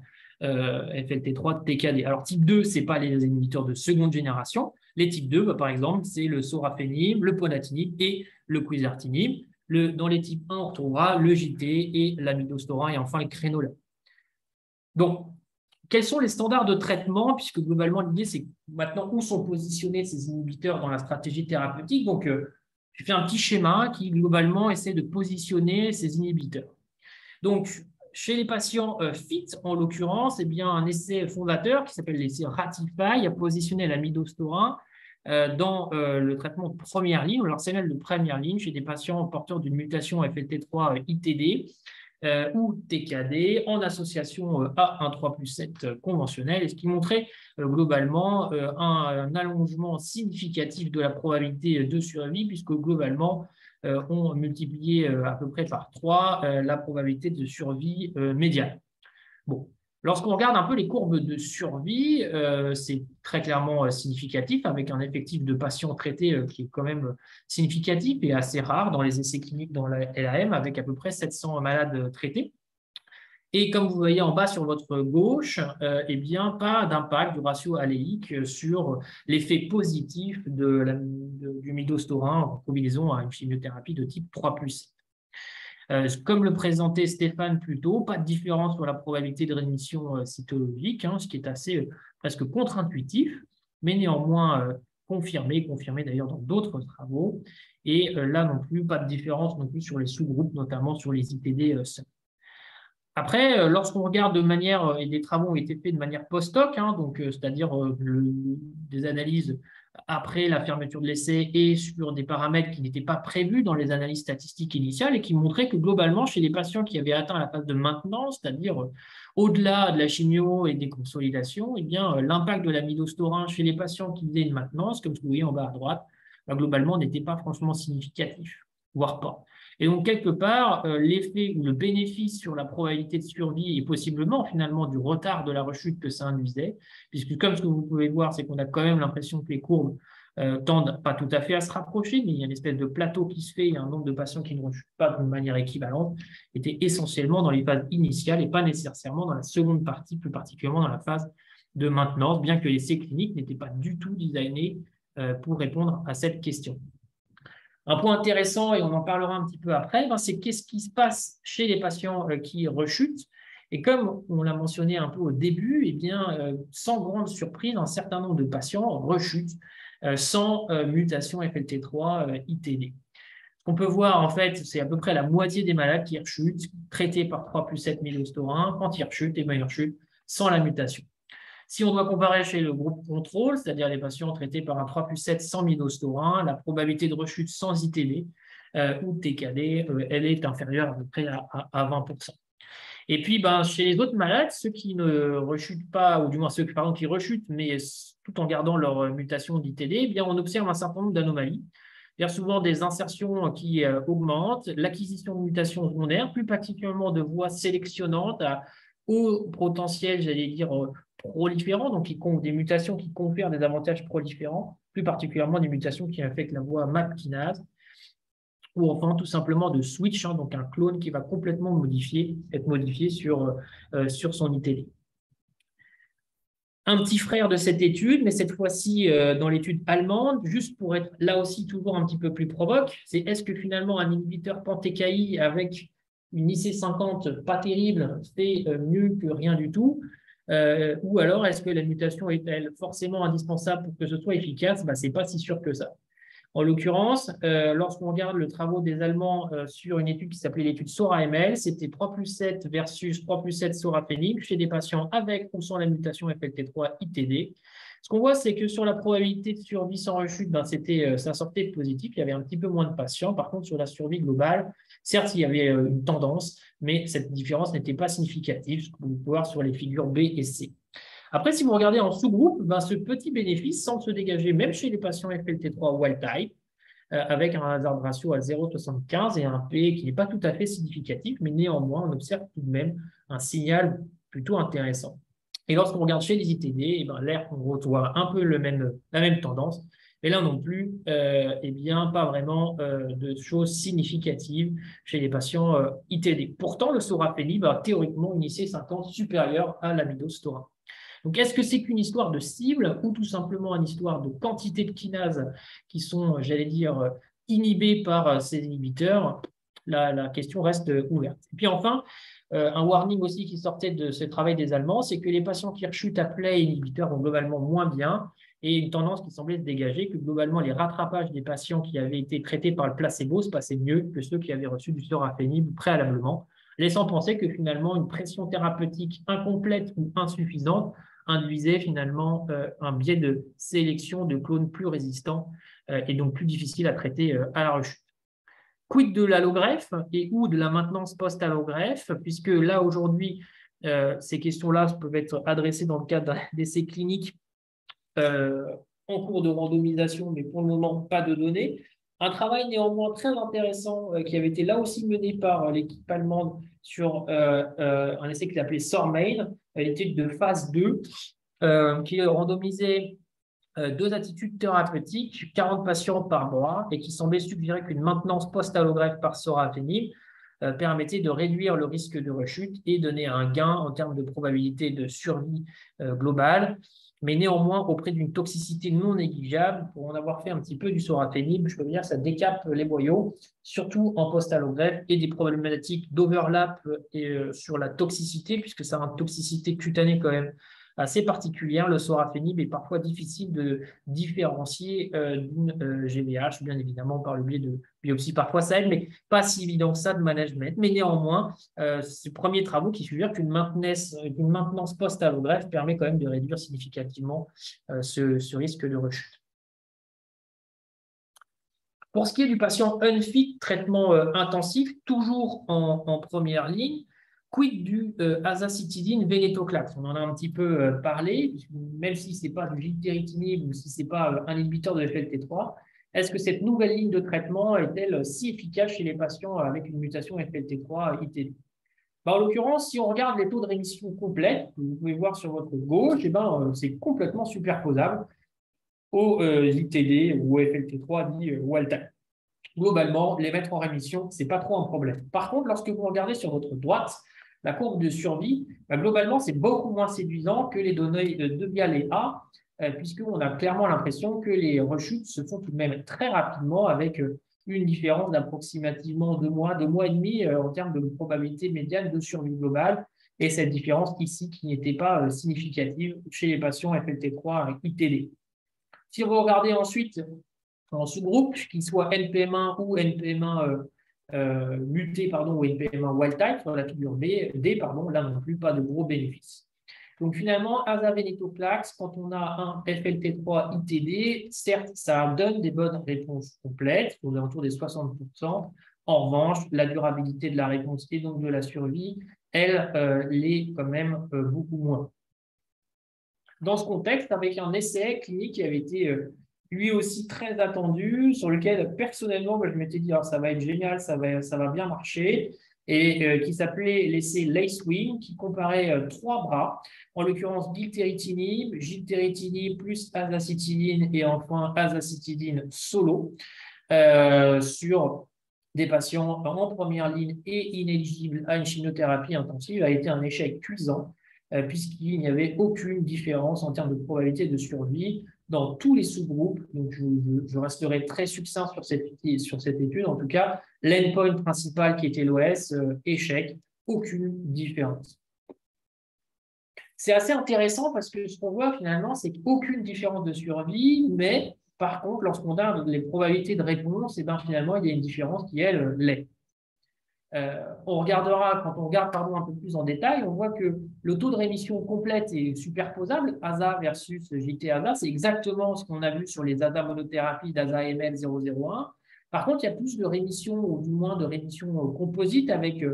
TKD. Alors, type 2, ce n'est pas les inhibiteurs de seconde génération. Les types 2, par exemple, c'est le sorafenib, le ponatinib et le quizartinib. Dans les types 1, on retrouvera le JT et l'amidostaurin et enfin le crénolazib. Donc, quels sont les standards de traitement? Puisque globalement, l'idée, c'est maintenant où sont positionnés ces inhibiteurs dans la stratégie thérapeutique. Donc, je fais un petit schéma qui, globalement, essaie de positionner ces inhibiteurs. Donc, chez les patients FIT, en l'occurrence, un essai fondateur qui s'appelle l'essai RATIFY a positionné l'amidostaurin dans le traitement de première ligne, ou l'arsenal de première ligne, chez des patients porteurs d'une mutation FLT3 ITD ou TKD en association A13+7 conventionnelle, et ce qui montrait globalement un allongement significatif de la probabilité de survie, puisque globalement, ont multiplié à peu près par 3 la probabilité de survie médiane. Bon. Lorsqu'on regarde un peu les courbes de survie, c'est très clairement significatif, avec un effectif de patients traités qui est quand même significatif et assez rare dans les essais cliniques dans la LAM, avec à peu près 700 malades traités. Et comme vous voyez en bas sur votre gauche, pas d'impact du ratio alléique sur l'effet positif du midostaurin en combinaison à une chimiothérapie de type 3+7. Comme le présentait Stéphane plus tôt, pas de différence sur la probabilité de rémission cytologique, ce qui est assez presque contre-intuitif, mais néanmoins confirmé d'ailleurs dans d'autres travaux. Et là non plus, pas de différence non plus sur les sous-groupes, notamment sur les ITD seuls. Après, lorsqu'on regarde de manière, et des travaux ont été faits de manière post-hoc, c'est-à-dire des analyses après la fermeture de l'essai et sur des paramètres qui n'étaient pas prévus dans les analyses statistiques initiales et qui montraient que globalement, chez les patients qui avaient atteint la phase de maintenance, c'est-à-dire au-delà de la chimio et des consolidations, l'impact de l'amidostaurin chez les patients qui faisaient une maintenance, comme vous voyez en bas à droite, globalement, n'était pas franchement significatif, voire pas. Et donc, quelque part, l'effet ou le bénéfice sur la probabilité de survie et possiblement, finalement, du retard de la rechute que ça induisait, puisque comme ce que vous pouvez voir, c'est qu'on a quand même l'impression que les courbes tendent pas tout à fait à se rapprocher, mais il y a une espèce de plateau qui se fait, il y a un nombre de patients qui ne rechutent pas d'une manière équivalente, était essentiellement dans les phases initiales et pas nécessairement dans la seconde partie, plus particulièrement dans la phase de maintenance, bien que les essais cliniques n'étaient pas du tout designés pour répondre à cette question. Un point intéressant, et on en parlera un petit peu après, c'est qu'est-ce qui se passe chez les patients qui rechutent. Et comme on l'a mentionné un peu au début, eh bien, sans grande surprise, un certain nombre de patients rechutent sans mutation FLT3 ITD. Ce qu'on peut voir, en fait, c'est à peu près la moitié des malades qui rechutent, traités par 3+7 midostaurine, quand ils rechutent, et bien ils rechutent sans la mutation. Si on doit comparer chez le groupe contrôle, c'est-à-dire les patients traités par un 3+7 sans midostaurine, la probabilité de rechute sans ITD ou TKD, elle est inférieure à peu près à 20%. Et puis, chez les autres malades, ceux qui ne rechutent pas, ou du moins ceux qui rechutent, mais tout en gardant leur mutation d'ITD, eh bien, on observe un certain nombre d'anomalies. Il y a souvent des insertions qui augmentent, l'acquisition de mutations secondaires, plus particulièrement de voies sélectionnantes à haut potentiel, j'allais dire, proliférants, donc des mutations qui confèrent des avantages proliférants, plus particulièrement des mutations qui affectent la voie MAP kinase, ou enfin tout simplement de switch, donc un clone qui va complètement être modifié sur son ITD. Un petit frère de cette étude, mais cette fois-ci dans l'étude allemande, juste pour être là aussi toujours un petit peu plus provoque, c'est est-ce que finalement un inhibiteur pan-TKI avec une IC50 pas terrible fait mieux que rien du tout, ou alors est-ce que la mutation est-elle forcément indispensable pour que ce soit efficace? Ce n'est pas si sûr que ça. En l'occurrence, lorsqu'on regarde le travail des Allemands sur une étude qui s'appelait l'étude SORA-ML, c'était 3+7 versus 3+7 sorafenib chez des patients avec ou sans la mutation FLT3 ITD. Ce qu'on voit, c'est que sur la probabilité de survie sans rechute, ça sortait positif, il y avait un petit peu moins de patients. Par contre, sur la survie globale, certes, il y avait une tendance, mais cette différence n'était pas significative, ce que vous pouvez voir sur les figures B et C. Après, si vous regardez en sous-groupe, ce petit bénéfice semble se dégager même chez les patients FLT3 wild type, avec un hazard ratio à 0,75 et un P qui n'est pas tout à fait significatif, mais néanmoins, on observe tout de même un signal plutôt intéressant. Et lorsqu'on regarde chez les ITD, l'air, on retrouve un peu la même tendance, mais là non plus, pas vraiment de choses significatives chez les patients ITD. Pourtant, le sorafenib a théoriquement une IC50 supérieure à l'amidostaurine. Donc, est-ce que c'est qu'une histoire de cible ou tout simplement une histoire de quantité de kinases qui sont, j'allais dire, inhibées par ces inhibiteurs? La question reste ouverte. Et puis enfin, un warning aussi qui sortait de ce travail des Allemands, c'est que les patients qui rechutent après inhibiteurs vont globalement moins bien et une tendance qui semblait se dégager que globalement les rattrapages des patients qui avaient été traités par le placebo se passaient mieux que ceux qui avaient reçu du sorafenib préalablement, laissant penser que finalement une pression thérapeutique incomplète ou insuffisante induisait finalement un biais de sélection de clones plus résistants et donc plus difficiles à traiter à la rechute. Quid de l'allogreffe et ou de la maintenance post-allogreffe, puisque là aujourd'hui, ces questions-là peuvent être adressées dans le cadre d'essais cliniques en cours de randomisation, mais pour le moment, pas de données. Un travail néanmoins très intéressant qui avait été là aussi mené par l'équipe allemande sur un essai qui s'appelait SORMAIN, l'étude de phase 2, qui randomisait 2 attitudes thérapeutiques, 40 patients par mois, et qui semblait suggérer qu'une maintenance post-allogreffe par sorafenib permettait de réduire le risque de rechute et donner un gain en termes de probabilité de survie globale, mais néanmoins auprès d'une toxicité non négligeable. Pour en avoir fait un petit peu du sorafenib, je peux vous dire que ça décape les boyaux, surtout en post-allogreffe, et des problématiques d'overlap sur la toxicité, puisque ça a une toxicité cutanée quand même assez particulière. Le sorafenib est parfois difficile de différencier d'une GVH, bien évidemment par le biais de biopsie. Parfois ça aide, mais pas si évident que ça de management. Mais néanmoins, ce premier travaux qui suggèrent qu'une maintenance post-allogreffe permet quand même de réduire significativement ce risque de rechute. Pour ce qui est du patient unfit, traitement intensif, toujours en première ligne, quid du azacitidine venetoclax? On en a un petit peu parlé, même si ce n'est pas du gilteritinib ou si ce n'est pas un inhibiteur de FLT3, Est-ce que cette nouvelle ligne de traitement est-elle si efficace chez les patients avec une mutation FLT3-ITD? En l'occurrence, si on regarde les taux de rémission complètes, que vous pouvez voir sur votre gauche, c'est complètement superposable au ITD ou au FLT3 dit wild-type. Globalement, les mettre en rémission, ce n'est pas trop un problème. Par contre, lorsque vous regardez sur votre droite, la courbe de survie, globalement, c'est beaucoup moins séduisant que les données de Bial et A, puisqu'on a clairement l'impression que les rechutes se font tout de même très rapidement avec une différence d'approximativement 2 mois et demi en termes de probabilité médiane de survie globale. Et cette différence ici qui n'était pas significative chez les patients FLT3 avec ITD. Si vous regardez ensuite en sous-groupe, qu'il soit NPM1 ou NPM1 muté ou NPM1 wild-type sur la figure D, là non plus, pas de gros bénéfices. Donc finalement, aza-venetoclax, quand on a un FLT3 ITD, certes, ça donne des bonnes réponses complètes, aux alentours des 60%. En revanche, la durabilité de la réponse et donc de la survie, elle l'est quand même beaucoup moins. Dans ce contexte, avec un essai clinique qui avait été lui aussi très attendu, sur lequel personnellement, je m'étais dit, alors, ça va être génial, ça va bien marcher, et qui s'appelait l'essai LACE-WING, qui comparait 3 bras, en l'occurrence gilteritinib plus azacitidine et enfin azacitidine solo, sur des patients en première ligne et inéligibles à une chimiothérapie intensive, a été un échec cuisant, puisqu'il n'y avait aucune différence en termes de probabilité de survie dans tous les sous-groupes. Donc, je resterai très succinct sur cette étude. En tout cas, l'endpoint principal qui était l'OS, échec, aucune différence. C'est assez intéressant parce que ce qu'on voit finalement, c'est qu'aucune différence de survie, mais par contre, lorsqu'on a les probabilités de réponse, finalement, il y a une différence qui, elle, l'est. On regardera, quand on regarde un peu plus en détail, on voit que le taux de rémission complète est superposable, AZA versus JT-AZA, c'est exactement ce qu'on a vu sur les AZA monothérapies d'AZA-ML 001. Par contre, il y a plus de rémission, ou du moins de rémission composite, avec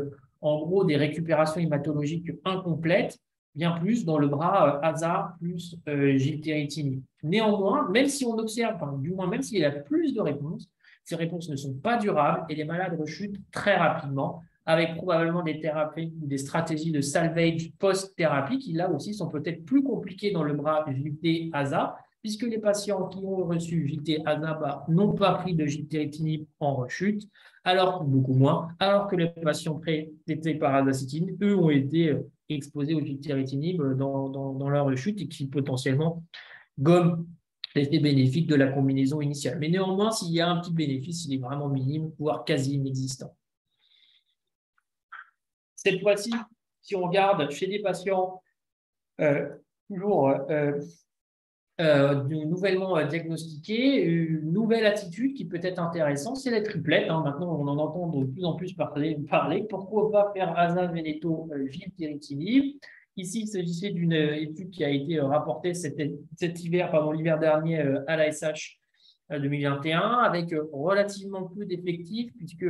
en gros des récupérations hématologiques incomplètes, bien plus dans le bras AZA plus gilteritinib. Néanmoins, même si on observe, du moins même s'il y a plus de réponses, ces réponses ne sont pas durables et les malades rechutent très rapidement, avec probablement des thérapies ou des stratégies de salvage post-thérapie qui, là aussi, sont peut-être plus compliquées dans le bras JT-AZA, puisque les patients qui ont reçu JT-AZA n'ont pas pris de gilteritinib en rechute, beaucoup moins, alors que les patients traités par azacitidine, eux, ont été exposés au gilteritinib dans leur rechute et qui potentiellement gomment l'effet bénéfique de la combinaison initiale. Mais néanmoins, s'il y a un petit bénéfice, il est vraiment minime, voire quasi inexistant. Cette fois-ci, si on regarde chez des patients toujours nouvellement diagnostiqués, une nouvelle attitude qui peut être intéressante, c'est la triplette. Maintenant, on en entend de plus en plus parler. Pourquoi pas faire aza-veneto-gilteritinib? Ici, il s'agissait d'une étude qui a été rapportée l'hiver dernier à l'ASH 2021, avec relativement peu d'effectifs, puisque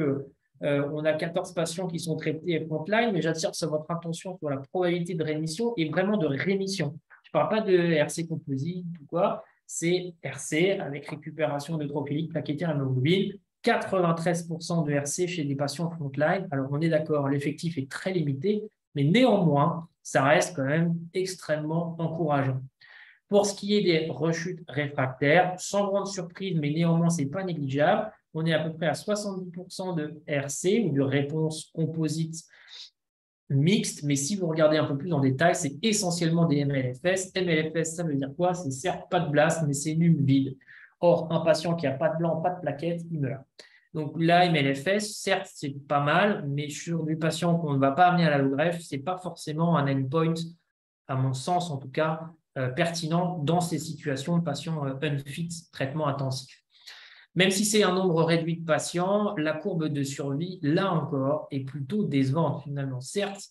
on a 14 patients qui sont traités frontline, mais j'attire votre attention sur la probabilité de rémission et vraiment de rémission. Je ne parle pas de RC composite ou quoi, c'est RC avec récupération neutrophilique, plaquettaire et hémoglobine. 93% de RC chez des patients frontline. Alors, on est d'accord, l'effectif est très limité, mais néanmoins, ça reste quand même extrêmement encourageant. Pour ce qui est des rechutes réfractaires, sans grande surprise, mais néanmoins, ce n'est pas négligeable. On est à peu près à 70% de RC ou de réponse composite mixte, mais si vous regardez un peu plus en détail, c'est essentiellement des MLFS. MLFS, ça veut dire quoi? C'est certes pas de blast, mais c'est num vide. Or, un patient qui n'a pas de blanc, pas de plaquettes, il meurt. Donc là, MLFS, certes, c'est pas mal, mais sur du patient qu'on ne va pas amener à l'allogreffe, ce n'est pas forcément un endpoint, à mon sens en tout cas, pertinent dans ces situations de patients unfit, traitement intensif. Même si c'est un nombre réduit de patients, la courbe de survie, là encore, est plutôt décevante finalement. Certes,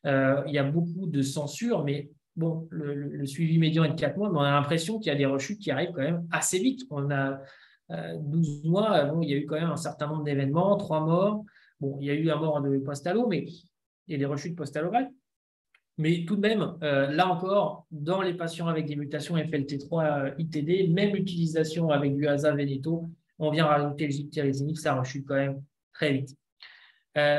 il y a beaucoup de censure, mais bon, le suivi médian est de 4 mois, mais on a l'impression qu'il y a des rechutes qui arrivent quand même assez vite. On a 12 mois, il y a eu quand même un certain nombre d'événements, 3 morts. Bon, il y a eu un mort de post-allo, mais il y a des rechutes post-allograles. Mais tout de même, là encore, dans les patients avec des mutations FLT3 ITD, même utilisation avec du aza-veneto, on vient rajouter le gilteritinib, ça rechute quand même très vite.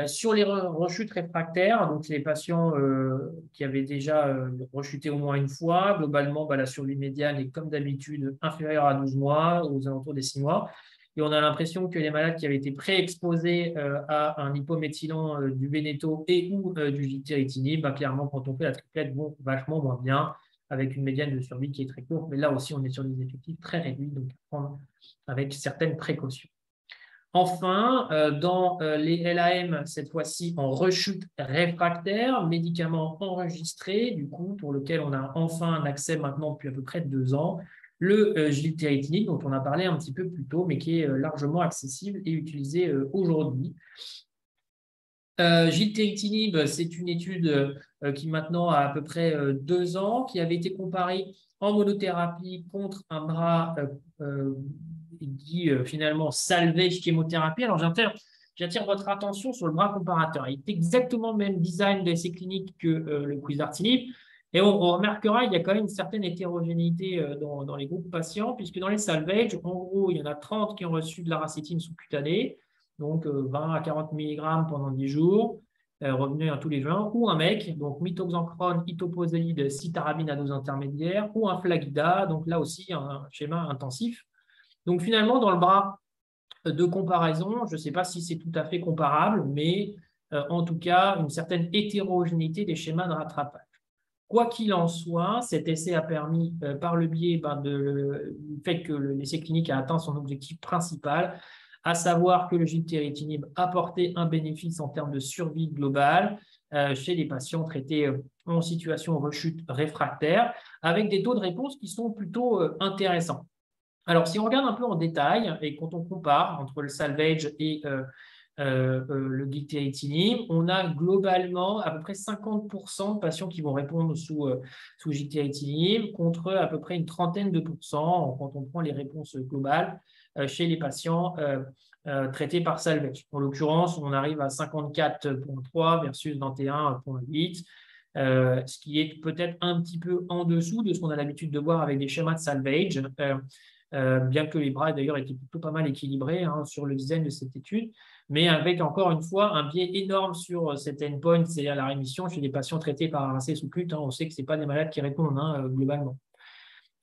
Sur les rechutes réfractaires, donc les patients qui avaient déjà rechuté au moins une fois, globalement, la survie médiane est comme d'habitude inférieure à 12 mois, aux alentours des 6 mois. Et on a l'impression que les malades qui avaient été préexposés à un hypométhylant du Vénéto et ou du gilteritinib, clairement, quand on fait la triplette, vont vachement moins bien, avec une médiane de survie qui est très courte. Mais là aussi, on est sur des effectifs très réduits, donc à prendre avec certaines précautions. Enfin, dans les LAM, cette fois-ci en rechute réfractaire, médicament enregistré, du coup, pour lequel on a enfin un accès maintenant depuis à peu près 2 ans, le gilteritinib, dont on a parlé un petit peu plus tôt, mais qui est largement accessible et utilisé aujourd'hui. Gilteritinib, c'est une étude qui maintenant a à peu près 2 ans, qui avait été comparée en monothérapie contre un bras dit finalement salvage chimiothérapie. Alors j'attire votre attention sur le bras comparateur. Il est exactement le même design d'essai clinique que le quizartinib. Et on remarquera, il y a quand même une certaine hétérogénéité dans les groupes patients, puisque dans les salvage, en gros, il y en a 30 qui ont reçu de la racétine sous-cutanée, donc 20 à 40 mg pendant 10 jours, revenu tous les 20, ou un mec, donc mitoxantrone, itoposide, cytarabine à dose intermédiaire, ou un flagida, donc là aussi un schéma intensif. Donc finalement, dans le bras de comparaison, je ne sais pas si c'est tout à fait comparable, mais en tout cas, une certaine hétérogénéité des schémas de rattrapage. Quoi qu'il en soit, cet essai a permis, par le biais du fait que l'essai clinique a atteint son objectif principal, à savoir que le gilteritinib apportait un bénéfice en termes de survie globale chez les patients traités en situation rechute réfractaire, avec des taux de réponse qui sont plutôt intéressants. Alors, si on regarde un peu en détail, et quand on compare entre le salvage et le gilteritinib, on a globalement à peu près 50% de patients qui vont répondre sous gilteritinib, contre à peu près une trentaine de pourcents quand on prend les réponses globales chez les patients traités par salvage. En l'occurrence, on arrive à 54,3 versus 21,8. Ce qui est peut-être un petit peu en dessous de ce qu'on a l'habitude de voir avec des schémas de salvage, bien que les bras d'ailleurs étaient plutôt pas mal équilibrés sur le design de cette étude, mais avec encore une fois un biais énorme sur cet endpoint, c'est-à-dire la rémission chez les patients traités par RAC sous-cut. On sait que ce n'est pas des malades qui répondent globalement.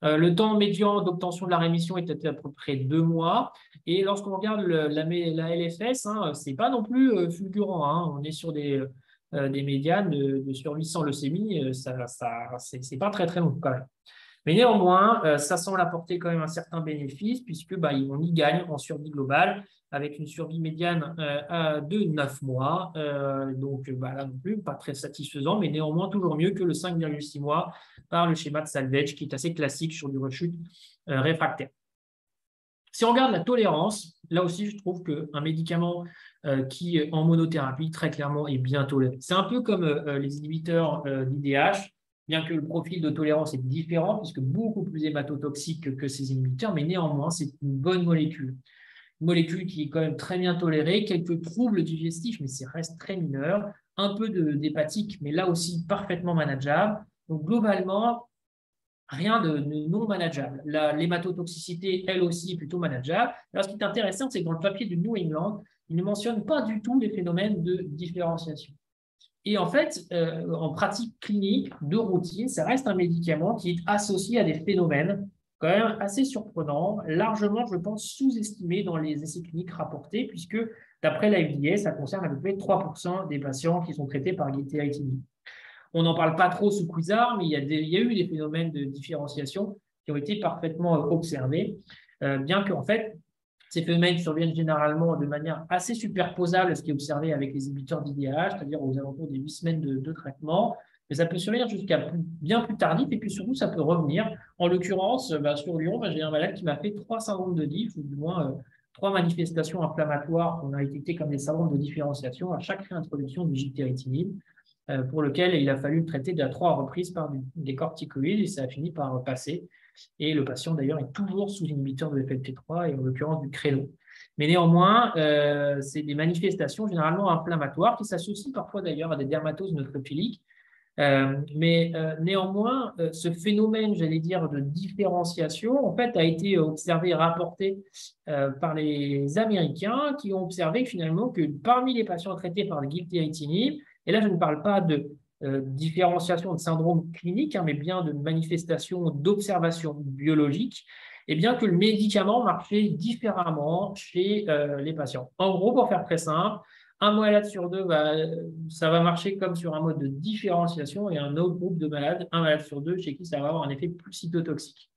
Le temps médian d'obtention de la rémission est à peu près 2 mois. Et lorsqu'on regarde la LFS, ce n'est pas non plus fulgurant. On est sur des médianes de survie sans leucémie. Ce n'est pas très, très long quand même. Mais néanmoins, ça semble apporter quand même un certain bénéfice, puisqu'on y gagne en survie globale, avec une survie médiane de 9 mois. Donc là non plus, pas très satisfaisant, mais néanmoins toujours mieux que le 5,6 mois par le schéma de salvage, qui est assez classique sur du rechute réfractaire. Si on regarde la tolérance, là aussi, je trouve qu'un médicament qui, en monothérapie, très clairement, est bien toléré. C'est un peu comme les inhibiteurs d'IDH, bien que le profil de tolérance est différent, puisque beaucoup plus hématotoxique que ces inhibiteurs, mais néanmoins, c'est une bonne molécule. Une molécule qui est quand même très bien tolérée, quelques troubles digestifs, mais ça reste très mineur, un peu d'hépatique, mais là aussi parfaitement manageable. Donc globalement, rien de non manageable. L'hématotoxicité, elle aussi, est plutôt manageable. Alors ce qui est intéressant, c'est que dans le papier de New England, il ne mentionne pas du tout les phénomènes de différenciation. Et en fait, en pratique clinique de routine, ça reste un médicament qui est associé à des phénomènes quand même assez surprenants, largement, je pense, sous-estimés dans les essais cliniques rapportés, puisque d'après la FDA, ça concerne à peu près 3% des patients qui sont traités par gilteritinib. On n'en parle pas trop sous Quizarre, mais il y a eu des phénomènes de différenciation qui ont été parfaitement observés, bien qu'en fait, ces phénomènes surviennent généralement de manière assez superposable à ce qui est observé avec les inhibiteurs d'IDH, c'est-à-dire aux alentours des 8 semaines de traitement. Mais ça peut survenir jusqu'à bien plus tardif, et puis surtout, ça peut revenir. En l'occurrence, sur Lyon, j'ai un malade qui m'a fait 3 syndromes de DIF, ou du moins 3 manifestations inflammatoires qu'on a détectées comme des syndromes de différenciation à chaque réintroduction du gilteritinib, pour lequel il a fallu le traiter à 3 reprises par des corticoïdes, et ça a fini par passer. Et le patient, d'ailleurs, est toujours sous inhibiteur de FLT3, et en l'occurrence du créneau. Mais néanmoins, c'est des manifestations généralement inflammatoires qui s'associent parfois d'ailleurs à des dermatoses neutrophiliques. Néanmoins, ce phénomène, j'allais dire, de différenciation, en fait, a été observé et rapporté par les Américains qui ont observé finalement que parmi les patients traités par le gilteritinib, et là, je ne parle pas de différenciation de syndrome clinique, hein, mais bien de manifestation d'observation biologique, et bien que le médicament marchait différemment chez les patients. En gros, pour faire très simple, un malade sur deux, ça va marcher comme sur un mode de différenciation et un autre groupe de malades, un malade sur deux, chez qui ça va avoir un effet plus cytotoxique.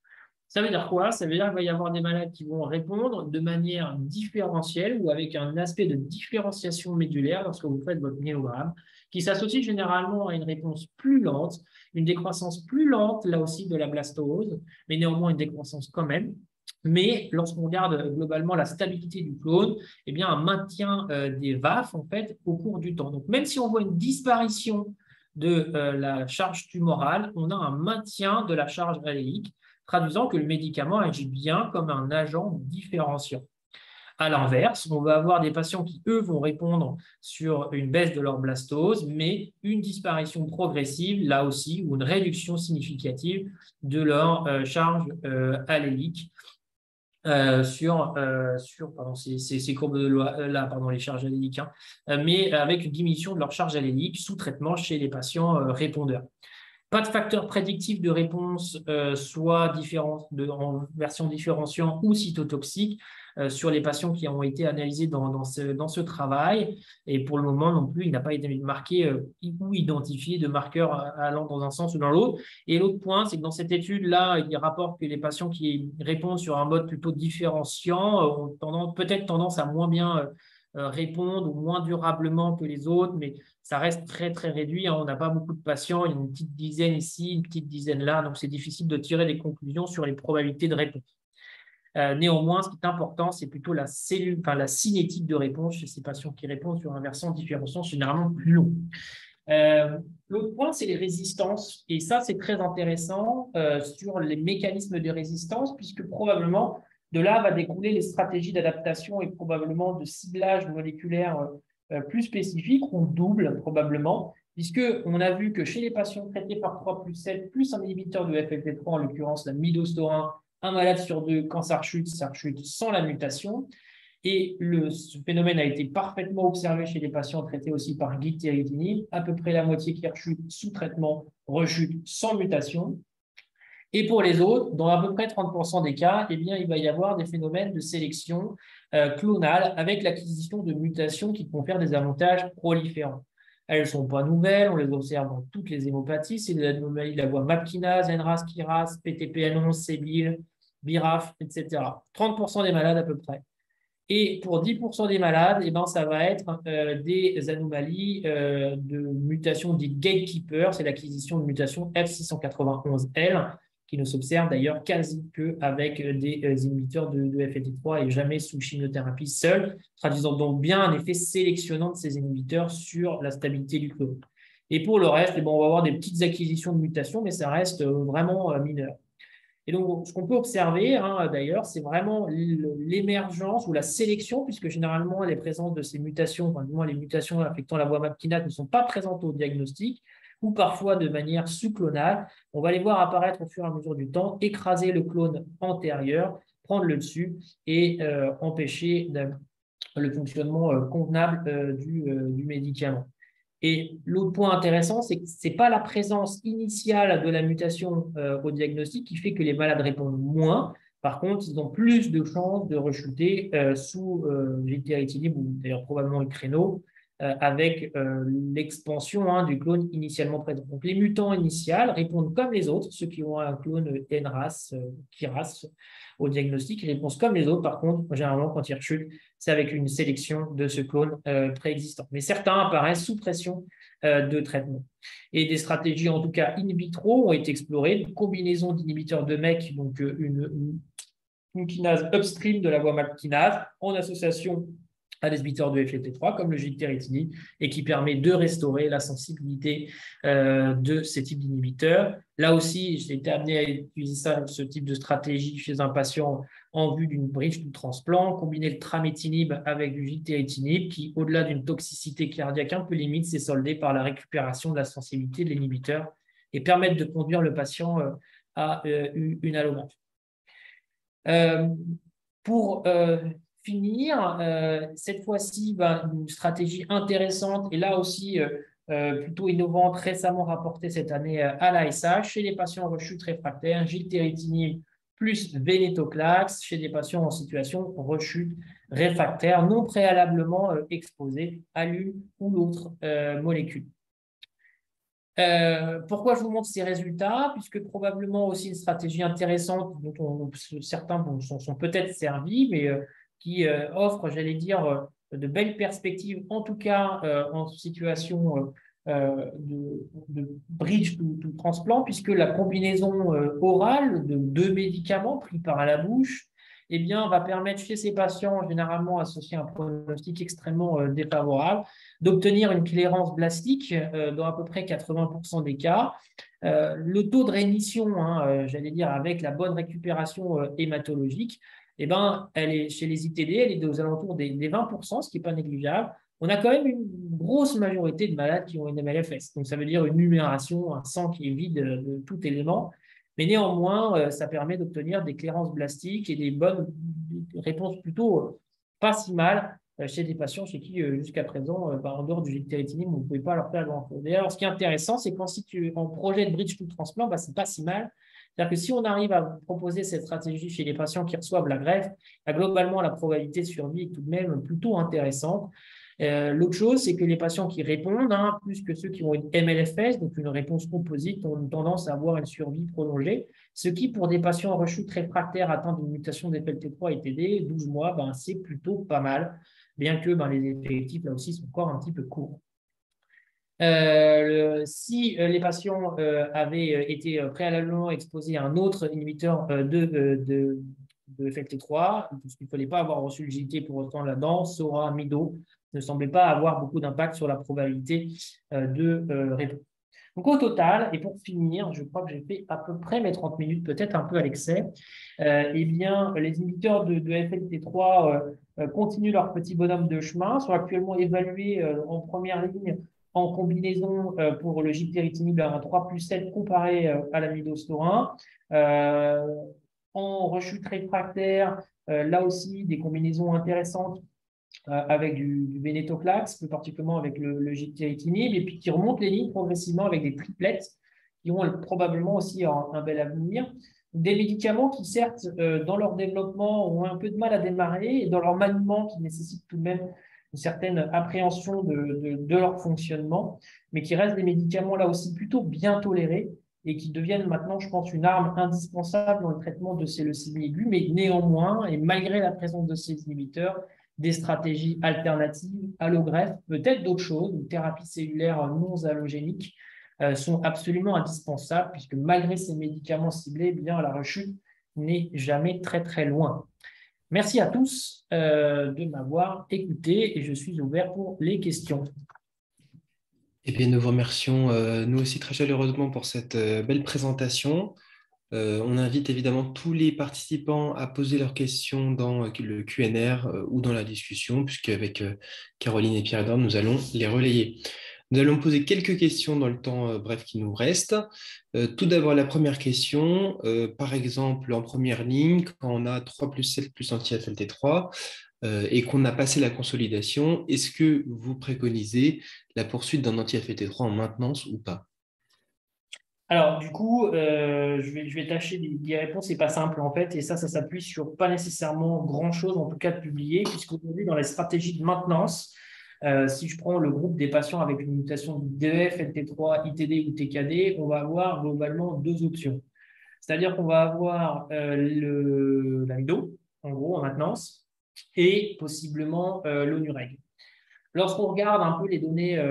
Ça veut dire quoi? Ça veut dire qu'il va y avoir des malades qui vont répondre de manière différentielle ou avec un aspect de différenciation médulaire lorsque vous faites votre myelogramme, qui s'associe généralement à une réponse plus lente, une décroissance plus lente, là aussi, de la blastose, mais néanmoins une décroissance quand même. Mais lorsqu'on regarde globalement la stabilité du clone, eh bien, un maintien des VAF en fait, au cours du temps. Donc, même si on voit une disparition de la charge tumorale, on a un maintien de la charge allélique, traduisant que le médicament agit bien comme un agent différenciant. À l'inverse, on va avoir des patients qui, eux, vont répondre sur une baisse de leur blastose, mais une disparition progressive, là aussi, ou une réduction significative de leur charge allélique. Sur ces courbes là, pardon, les charges alléliques, hein, mais avec une diminution de leur charge allélique sous traitement chez les patients répondeurs. Pas de facteur prédictif de réponse, soit en version différenciant ou cytotoxique, sur les patients qui ont été analysés dans ce travail. Et pour le moment non plus, il n'a pas été marqué ou identifié de marqueurs allant dans un sens ou dans l'autre. Et l'autre point, c'est que dans cette étude-là, il rapporte que les patients qui répondent sur un mode plutôt différenciant ont peut-être tendance à moins bien répondre ou moins durablement que les autres, mais ça reste très, très réduit. Hein. On n'a pas beaucoup de patients, il y a une petite dizaine ici, une petite dizaine là, donc c'est difficile de tirer des conclusions sur les probabilités de réponse. Néanmoins, ce qui est important, c'est plutôt la cinétique de réponse chez ces patients qui répondent sur un versant différenciant généralement plus long. L'autre point, c'est les résistances. Et ça, c'est très intéressant sur les mécanismes de résistance, puisque probablement, de là va découler les stratégies d'adaptation et probablement de ciblage moléculaire plus spécifiques, ou double probablement, puisqu'on a vu que chez les patients traités par 3+7, plus un inhibiteur de FLT3, en l'occurrence la midostaurin, un malade sur deux, quand ça rechute sans la mutation. Et ce phénomène a été parfaitement observé chez les patients traités aussi par gilteritinib, à peu près la moitié qui rechute sous traitement, rechute sans mutation. Et pour les autres, dans à peu près 30% des cas, eh bien, il va y avoir des phénomènes de sélection clonale avec l'acquisition de mutations qui confèrent des avantages proliférants. Elles ne sont pas nouvelles, on les observe dans toutes les hémopathies. C'est l'anomalie de la voie MAP kinase, NRAS, KIRAS, PTPN11, CBIL, BRAF, etc. 30% des malades à peu près. Et pour 10% des malades, eh ben, ça va être des anomalies de mutation dites gatekeeper, c'est l'acquisition de mutations F691L, qui ne s'observe d'ailleurs quasi qu'avec des inhibiteurs de FLT3 et jamais sous chimiothérapie seule, traduisant donc bien un effet sélectionnant de ces inhibiteurs sur la stabilité du clone. Et pour le reste, eh ben, on va avoir des petites acquisitions de mutations, mais ça reste vraiment mineur. Et donc, ce qu'on peut observer, hein, d'ailleurs, c'est vraiment l'émergence ou la sélection, puisque généralement, les présences de ces mutations, enfin, du moins les mutations affectant la voie MAP kinase ne sont pas présentes au diagnostic, ou parfois de manière sous-clonale. On va les voir apparaître au fur et à mesure du temps, écraser le clone antérieur, prendre le dessus et empêcher le fonctionnement convenable du médicament. Et l'autre point intéressant, c'est que ce n'est pas la présence initiale de la mutation au diagnostic qui fait que les malades répondent moins. Par contre, ils ont plus de chances de rechuter sous gilteritinib ou d'ailleurs probablement le créneau avec l'expansion du clone initialement présent. Donc, les mutants initiales répondent comme les autres, ceux qui ont un clone NRAS, KIRAS au diagnostic, ils répondent comme les autres. Par contre, généralement, quand ils rechutent, c'est avec une sélection de ce clone préexistant. Mais certains apparaissent sous pression de traitement. Et des stratégies, en tout cas in vitro, ont été explorées, une combinaison d'inhibiteurs de MEK, donc une kinase upstream de la voie MAP kinase, en association à des inhibiteurs de FLT3 comme le gilteritinib et qui permet de restaurer la sensibilité de ces types d'inhibiteurs. Là aussi, j'ai été amené à utiliser ce type de stratégie chez un patient en vue d'une bridge du transplant, combiner le trametinib avec du gilteritinib qui, au-delà d'une toxicité cardiaque un peu limite, s'est soldée par la récupération de la sensibilité de l'inhibiteur et permettre de conduire le patient à une allographie. Pour finir, cette fois-ci, une stratégie intéressante et là aussi plutôt innovante, récemment rapportée cette année à l'ASH chez les patients en rechute réfractaire, gilteritinib plus venetoclax chez des patients en situation rechute réfractaire non préalablement exposés à l'une ou l'autre molécule. Pourquoi je vous montre ces résultats? Puisque probablement aussi une stratégie intéressante dont certains sont peut-être servis, mais qui offre, j'allais dire, de belles perspectives, en tout cas en situation de bridge to transplant, puisque la combinaison orale de 2 médicaments pris par la bouche eh bien, va permettre chez ces patients, généralement associés à un pronostic extrêmement défavorable, d'obtenir une clairance blastique dans à peu près 80% des cas. Le taux de rémission, j'allais dire, avec la bonne récupération hématologique, eh ben, elle est, chez les ITD, elle est aux alentours des 20%, ce qui n'est pas négligeable. On a quand même une grosse majorité de malades qui ont une MLFS. Donc, ça veut dire une numération, un sang qui est vide de tout élément. Mais néanmoins, ça permet d'obtenir des clairances blastiques et des bonnes réponses plutôt pas si mal chez des patients chez qui, jusqu'à présent, en dehors du gilteritinib, on ne pouvait pas leur faire grand-chose. D'ailleurs, ce qui est intéressant, c'est qu'en projet de bridge to transplant, ce n'est pas si mal. C'est-à-dire que si on arrive à proposer cette stratégie chez les patients qui reçoivent la greffe, globalement, la probabilité de survie est tout de même plutôt intéressante. L'autre chose, c'est que les patients qui répondent, plus que ceux qui ont une MLFS, donc une réponse composite, ont une tendance à avoir une survie prolongée, ce qui, pour des patients en rechute réfractaire atteints d'une mutation d'FLT3 et TD, 12 mois, c'est plutôt pas mal, bien que les effectifs, là aussi, sont encore un petit peu courts. Si les patients avaient été préalablement exposés à un autre inhibiteur de FLT3, puisqu'il ne fallait pas avoir reçu le JT pour autant là-dedans, SORA, MIDO, ne semblait pas avoir beaucoup d'impact sur la probabilité de réponse. Donc au total, et pour finir, je crois que j'ai fait à peu près mes 30 minutes, peut-être un peu à l'excès, eh bien, les inhibiteurs de FLT3 continuent leur petit bonhomme de chemin, sont actuellement évalués en première ligne en combinaison pour le gilteritinib à un 3+7 comparé à la midostaurin. En rechute réfractaire, là aussi, des combinaisons intéressantes avec du venetoclax, plus particulièrement avec le gilteritinib, et puis qui remontent les lignes progressivement avec des triplettes qui ont probablement aussi un bel avenir. Des médicaments qui, certes, dans leur développement, ont un peu de mal à démarrer, et dans leur maniement, qui nécessite tout de même une certaine appréhension de leur fonctionnement, mais qui restent des médicaments là aussi plutôt bien tolérés et qui deviennent maintenant, je pense, une arme indispensable dans le traitement de ces leucémies aiguës, mais néanmoins, et malgré la présence de ces inhibiteurs, des stratégies alternatives, allogreffe, peut-être d'autres choses, ou thérapies cellulaires non allogéniques, sont absolument indispensables, puisque malgré ces médicaments ciblés, eh bien, la rechute n'est jamais très très loin. Merci à tous de m'avoir écouté et je suis ouvert pour les questions. Eh bien, nous vous remercions, nous aussi très chaleureusement pour cette belle présentation. On invite évidemment tous les participants à poser leurs questions dans le Q&R ou dans la discussion, puisqu'avec Caroline et Pierre-Edouard, nous allons les relayer. Nous allons poser quelques questions dans le temps bref qui nous reste. Tout d'abord, la première question, par exemple, en première ligne, quand on a 3+7 plus anti-FLT3 et qu'on a passé la consolidation, est-ce que vous préconisez la poursuite d'un anti-FLT3 en maintenance ou pas? Alors, du coup, je vais tâcher d'y répondre. C'est pas simple, en fait, et ça s'appuie sur pas nécessairement grand-chose, en tout cas de publier, puisqu'aujourd'hui, dans les stratégies de maintenance, si je prends le groupe des patients avec une mutation DEF, FLT3, ITD ou TKD, on va avoir globalement deux options. C'est-à-dire qu'on va avoir l'amido, en gros, en maintenance, et possiblement l'onureg. Lorsqu'on regarde un peu les données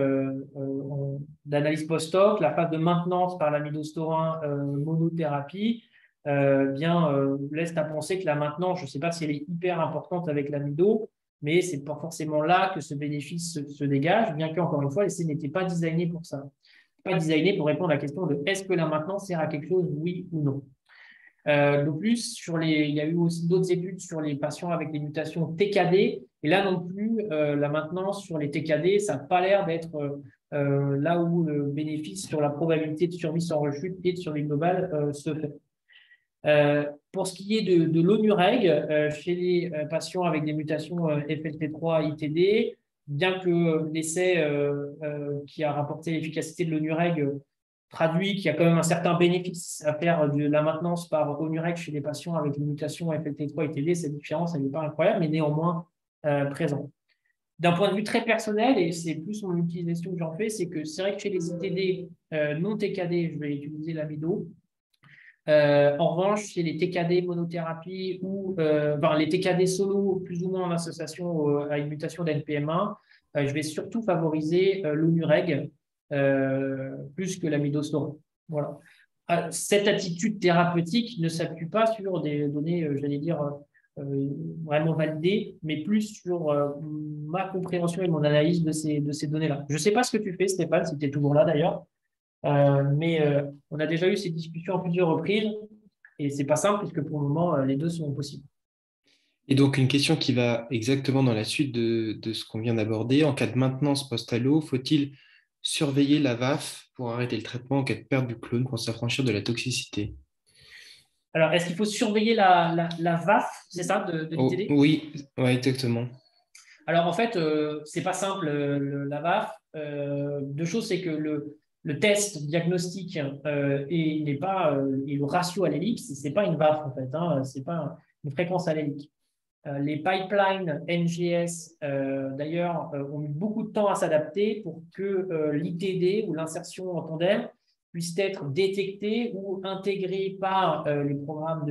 d'analyse post-hoc, la phase de maintenance par l'amidostaurin monothérapie laisse à penser que la maintenance, je ne sais pas si elle est hyper importante avec l'amido, mais ce n'est pas forcément là que ce bénéfice se dégage, bien qu'encore une fois, l'essai n'était pas designé pour ça. Pas designé pour répondre à la question de est-ce que la maintenance sert à quelque chose, oui ou non. De plus, il y a eu aussi d'autres études sur les patients avec des mutations TKD, et là non plus, la maintenance sur les TKD, ça n'a pas l'air d'être là où le bénéfice sur la probabilité de survie sans rechute et de survie globale se fait. Pour ce qui est de l'ONUREG, chez les patients avec des mutations FLT3 ITD, bien que l'essai qui a rapporté l'efficacité de l'ONUREG traduit qu'il y a quand même un certain bénéfice à faire de la maintenance par ONUREG chez les patients avec une mutation FLT3 ITD, cette différence, elle n'est pas incroyable, mais néanmoins présente. D'un point de vue très personnel, et c'est plus mon utilisation que j'en fais, c'est que c'est vrai que chez les ITD non TKD, je vais utiliser l'amido. En revanche, chez les TKD monothérapie ou les TKD solo, plus ou moins en association à une mutation d'NPM1, je vais surtout favoriser l'ONUREG plus que l'amidostaurin. Voilà. Cette attitude thérapeutique ne s'appuie pas sur des données, j'allais dire, vraiment validées, mais plus sur ma compréhension et mon analyse de ces données-là. Je ne sais pas ce que tu fais, Stéphane, si tu es toujours là d'ailleurs. Mais on a déjà eu ces discussions à plusieurs reprises et c'est pas simple puisque pour le moment, les deux sont possibles. Et donc, une question qui va exactement dans la suite de ce qu'on vient d'aborder. En cas de maintenance post-allo, faut-il surveiller la VAF pour arrêter le traitement en cas de perte du clone pour s'affranchir de la toxicité? Alors, est-ce qu'il faut surveiller la VAF, c'est ça, de l'ITD? Oui, ouais, exactement. Alors, en fait, c'est pas simple, la VAF. Deux choses, c'est que le test diagnostique et le ratio allélique, c'est pas une VAF, en fait, hein, c'est pas une fréquence allélique. Les pipelines NGS, d'ailleurs, ont mis beaucoup de temps à s'adapter pour que l'ITD ou l'insertion en tandem puisse être détectée ou intégrée par les programmes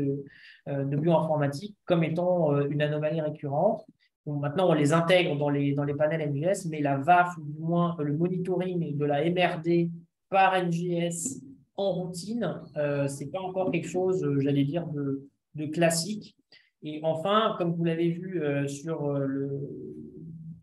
de bioinformatique comme étant une anomalie récurrente. Donc, maintenant, on les intègre dans les panels NGS, mais la VAF, ou du moins le monitoring de la MRD par NGS en routine, ce n'est pas encore quelque chose, j'allais dire, de classique. Et enfin, comme vous l'avez vu sur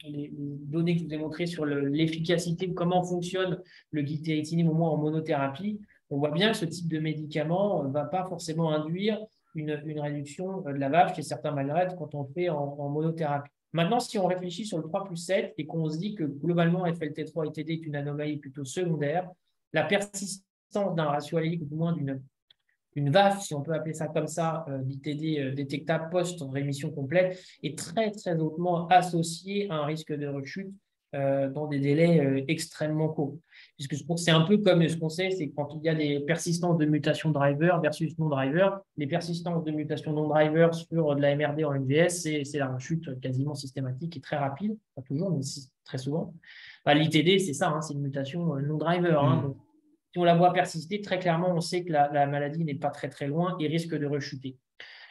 les données que je vous ai montrées sur l'efficacité de comment fonctionne le gilteritinib, au moins en monothérapie, on voit bien que ce type de médicament ne va pas forcément induire une réduction de la VAF chez certains malades quand on le fait en monothérapie. Maintenant, si on réfléchit sur le 3+7 et qu'on se dit que globalement FLT3 ITD est une anomalie plutôt secondaire, la persistance d'un ratio allélique ou du moins d'une VAF, si on peut appeler ça comme ça, d'ITD détectable post-rémission complète, est très, très hautement associée à un risque de rechute dans des délais extrêmement courts. Puisque c'est un peu comme ce qu'on sait, c'est quand il y a des persistances de mutation driver versus non-driver, les persistances de mutation non-driver sur de la MRD en NGS, c'est la rechute quasiment systématique et très rapide, pas toujours, mais très souvent. L'ITD, c'est ça, hein, c'est une mutation non-driver. Hein, donc, si on la voit persister, très clairement, on sait que la maladie n'est pas très, très loin et risque de rechuter.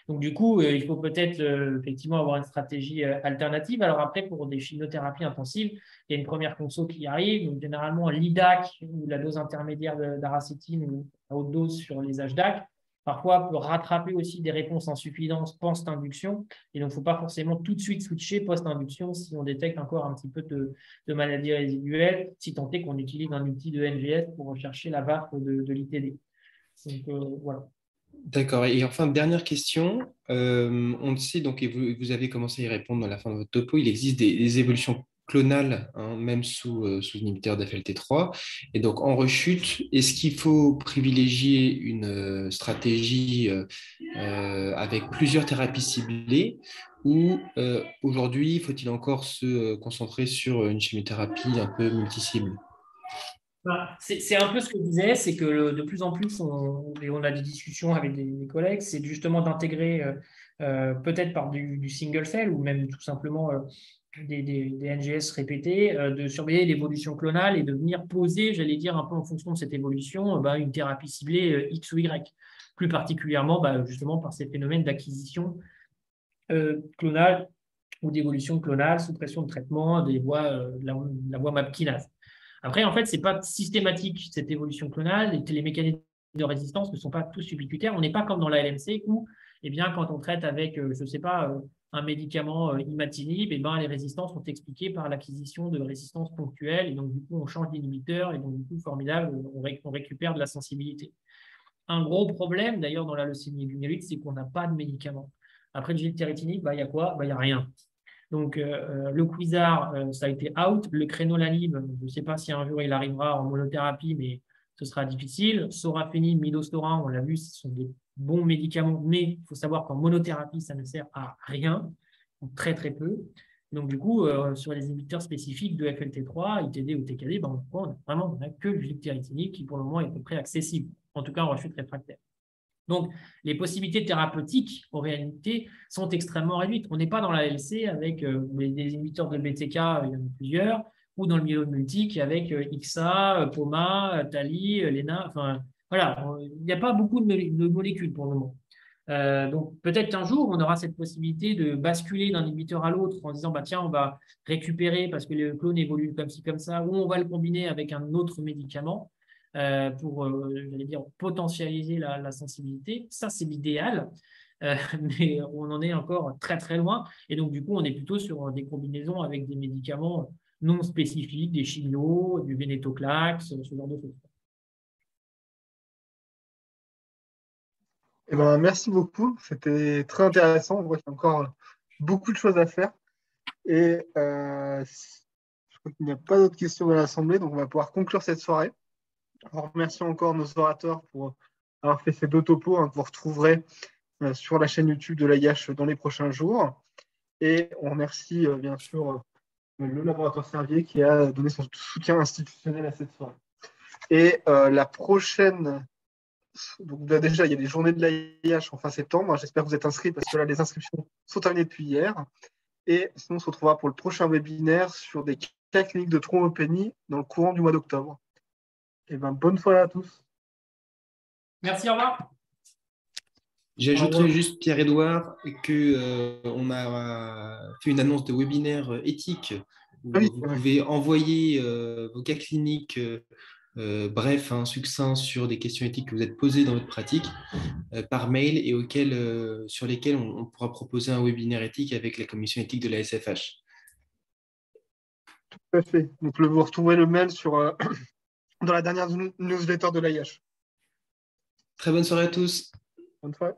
Donc, du coup, il faut peut-être effectivement avoir une stratégie alternative. Alors après, pour des chimiothérapies intensives, il y a une première conso qui arrive. Donc, généralement, l'IDAC ou la dose intermédiaire d'aracétine ou à haute dose sur les HDAC, parfois peut rattraper aussi des réponses insuffisantes post-induction. Et donc, il ne faut pas forcément tout de suite switcher post-induction si on détecte encore un petit peu de maladies résiduelles, si tant est qu'on utilise un outil de NGS pour rechercher la VAF de l'ITD. Donc, voilà. D'accord. Et enfin, dernière question. On le sait, donc, et vous avez commencé à y répondre dans la fin de votre topo, il existe des évolutions clonales, hein, même sous inhibiteur d'FLT3. Et donc, en rechute, est-ce qu'il faut privilégier une stratégie avec plusieurs thérapies ciblées ou aujourd'hui, faut-il encore se concentrer sur une chimiothérapie un peu multicible? C'est un peu ce que je disais, c'est que de plus en plus, on a des discussions avec des collègues, c'est justement d'intégrer peut-être par du single cell ou même tout simplement des NGS répétés, de surveiller l'évolution clonale et de venir poser, j'allais dire, un peu en fonction de cette évolution, une thérapie ciblée X ou Y, plus particulièrement justement par ces phénomènes d'acquisition clonale ou d'évolution clonale sous pression de traitement des voies, la voie MAP kinase. Après, en fait, ce n'est pas systématique, cette évolution clonale, et les mécanismes de résistance ne sont pas tous ubiquitaires. On n'est pas comme dans la LMC où, eh bien, quand on traite avec, je ne sais pas, un médicament imatinib, et ben, les résistances sont expliquées par l'acquisition de résistances ponctuelles. Et donc, du coup, on change d'inhibiteur. Et donc, du coup, formidable, on récupère de la sensibilité. Un gros problème, d'ailleurs, dans la leucémie aiguë myéloïde, c'est qu'on n'a pas de médicaments. Après le gilteritinib, il y a quoi? Il n'y a rien. Donc, le Quizarre, ça a été out. Le crénolanib, je ne sais pas si un jour il arrivera en monothérapie, mais ce sera difficile. Sorafenib, midostaurin, on l'a vu, ce sont des bons médicaments, mais il faut savoir qu'en monothérapie, ça ne sert à rien, ou très très peu. Donc, du coup, sur les inhibiteurs spécifiques de FLT3, ITD ou TKD, on n'a que le gilteritinib qui, pour le moment, est à peu près accessible, en tout cas en rechute réfractaire. Donc, les possibilités thérapeutiques, en réalité, sont extrêmement réduites. On n'est pas dans la LC avec des inhibiteurs de BTK, il y en a plusieurs, ou dans le myélome multique avec XA, POMA, TALI, LENA. Enfin, voilà, il n'y a pas beaucoup de molécules pour le moment. Donc, peut-être qu'un jour, on aura cette possibilité de basculer d'un inhibiteur à l'autre en disant, bah, tiens, on va récupérer parce que le clone évolue comme ci, comme ça, ou on va le combiner avec un autre médicament. Pour, j'allais dire, potentialiser la sensibilité. Ça, c'est l'idéal, mais on en est encore très, très loin. Et donc, du coup, on est plutôt sur des combinaisons avec des médicaments non spécifiques, des chimios, du vénétoclax, ce genre de choses. Eh ben, merci beaucoup. C'était très intéressant. On voit qu'il y a encore beaucoup de choses à faire. Et je crois qu'il n'y a pas d'autres questions de l'Assemblée, donc on va pouvoir conclure cette soirée. En remerciant encore nos orateurs pour avoir fait ces deux topos que vous retrouverez sur la chaîne YouTube de l'AIH dans les prochains jours. Et on remercie bien sûr le laboratoire Servier qui a donné son soutien institutionnel à cette soirée. Et la prochaine, donc déjà il y a les journées de l'AIH en fin septembre. J'espère que vous êtes inscrits parce que là les inscriptions sont terminées depuis hier. Et sinon on se retrouvera pour le prochain webinaire sur des cas cliniques de thrombopénie dans le courant du mois d'octobre. Et ben, bonne soirée à tous. Merci, au revoir. J'ajouterais juste, Pierre-Édouard, qu'on a fait une annonce de webinaire éthique où Oui, vous pouvez envoyer vos cas cliniques brefs, succincts sur des questions éthiques que vous êtes posées dans votre pratique par mail et sur lesquels on pourra proposer un webinaire éthique avec la commission éthique de la SFH. Tout à fait. Donc, vous retrouverez le mail dans la dernière newsletter de l'AIH. Très bonne soirée à tous. Bonne soirée.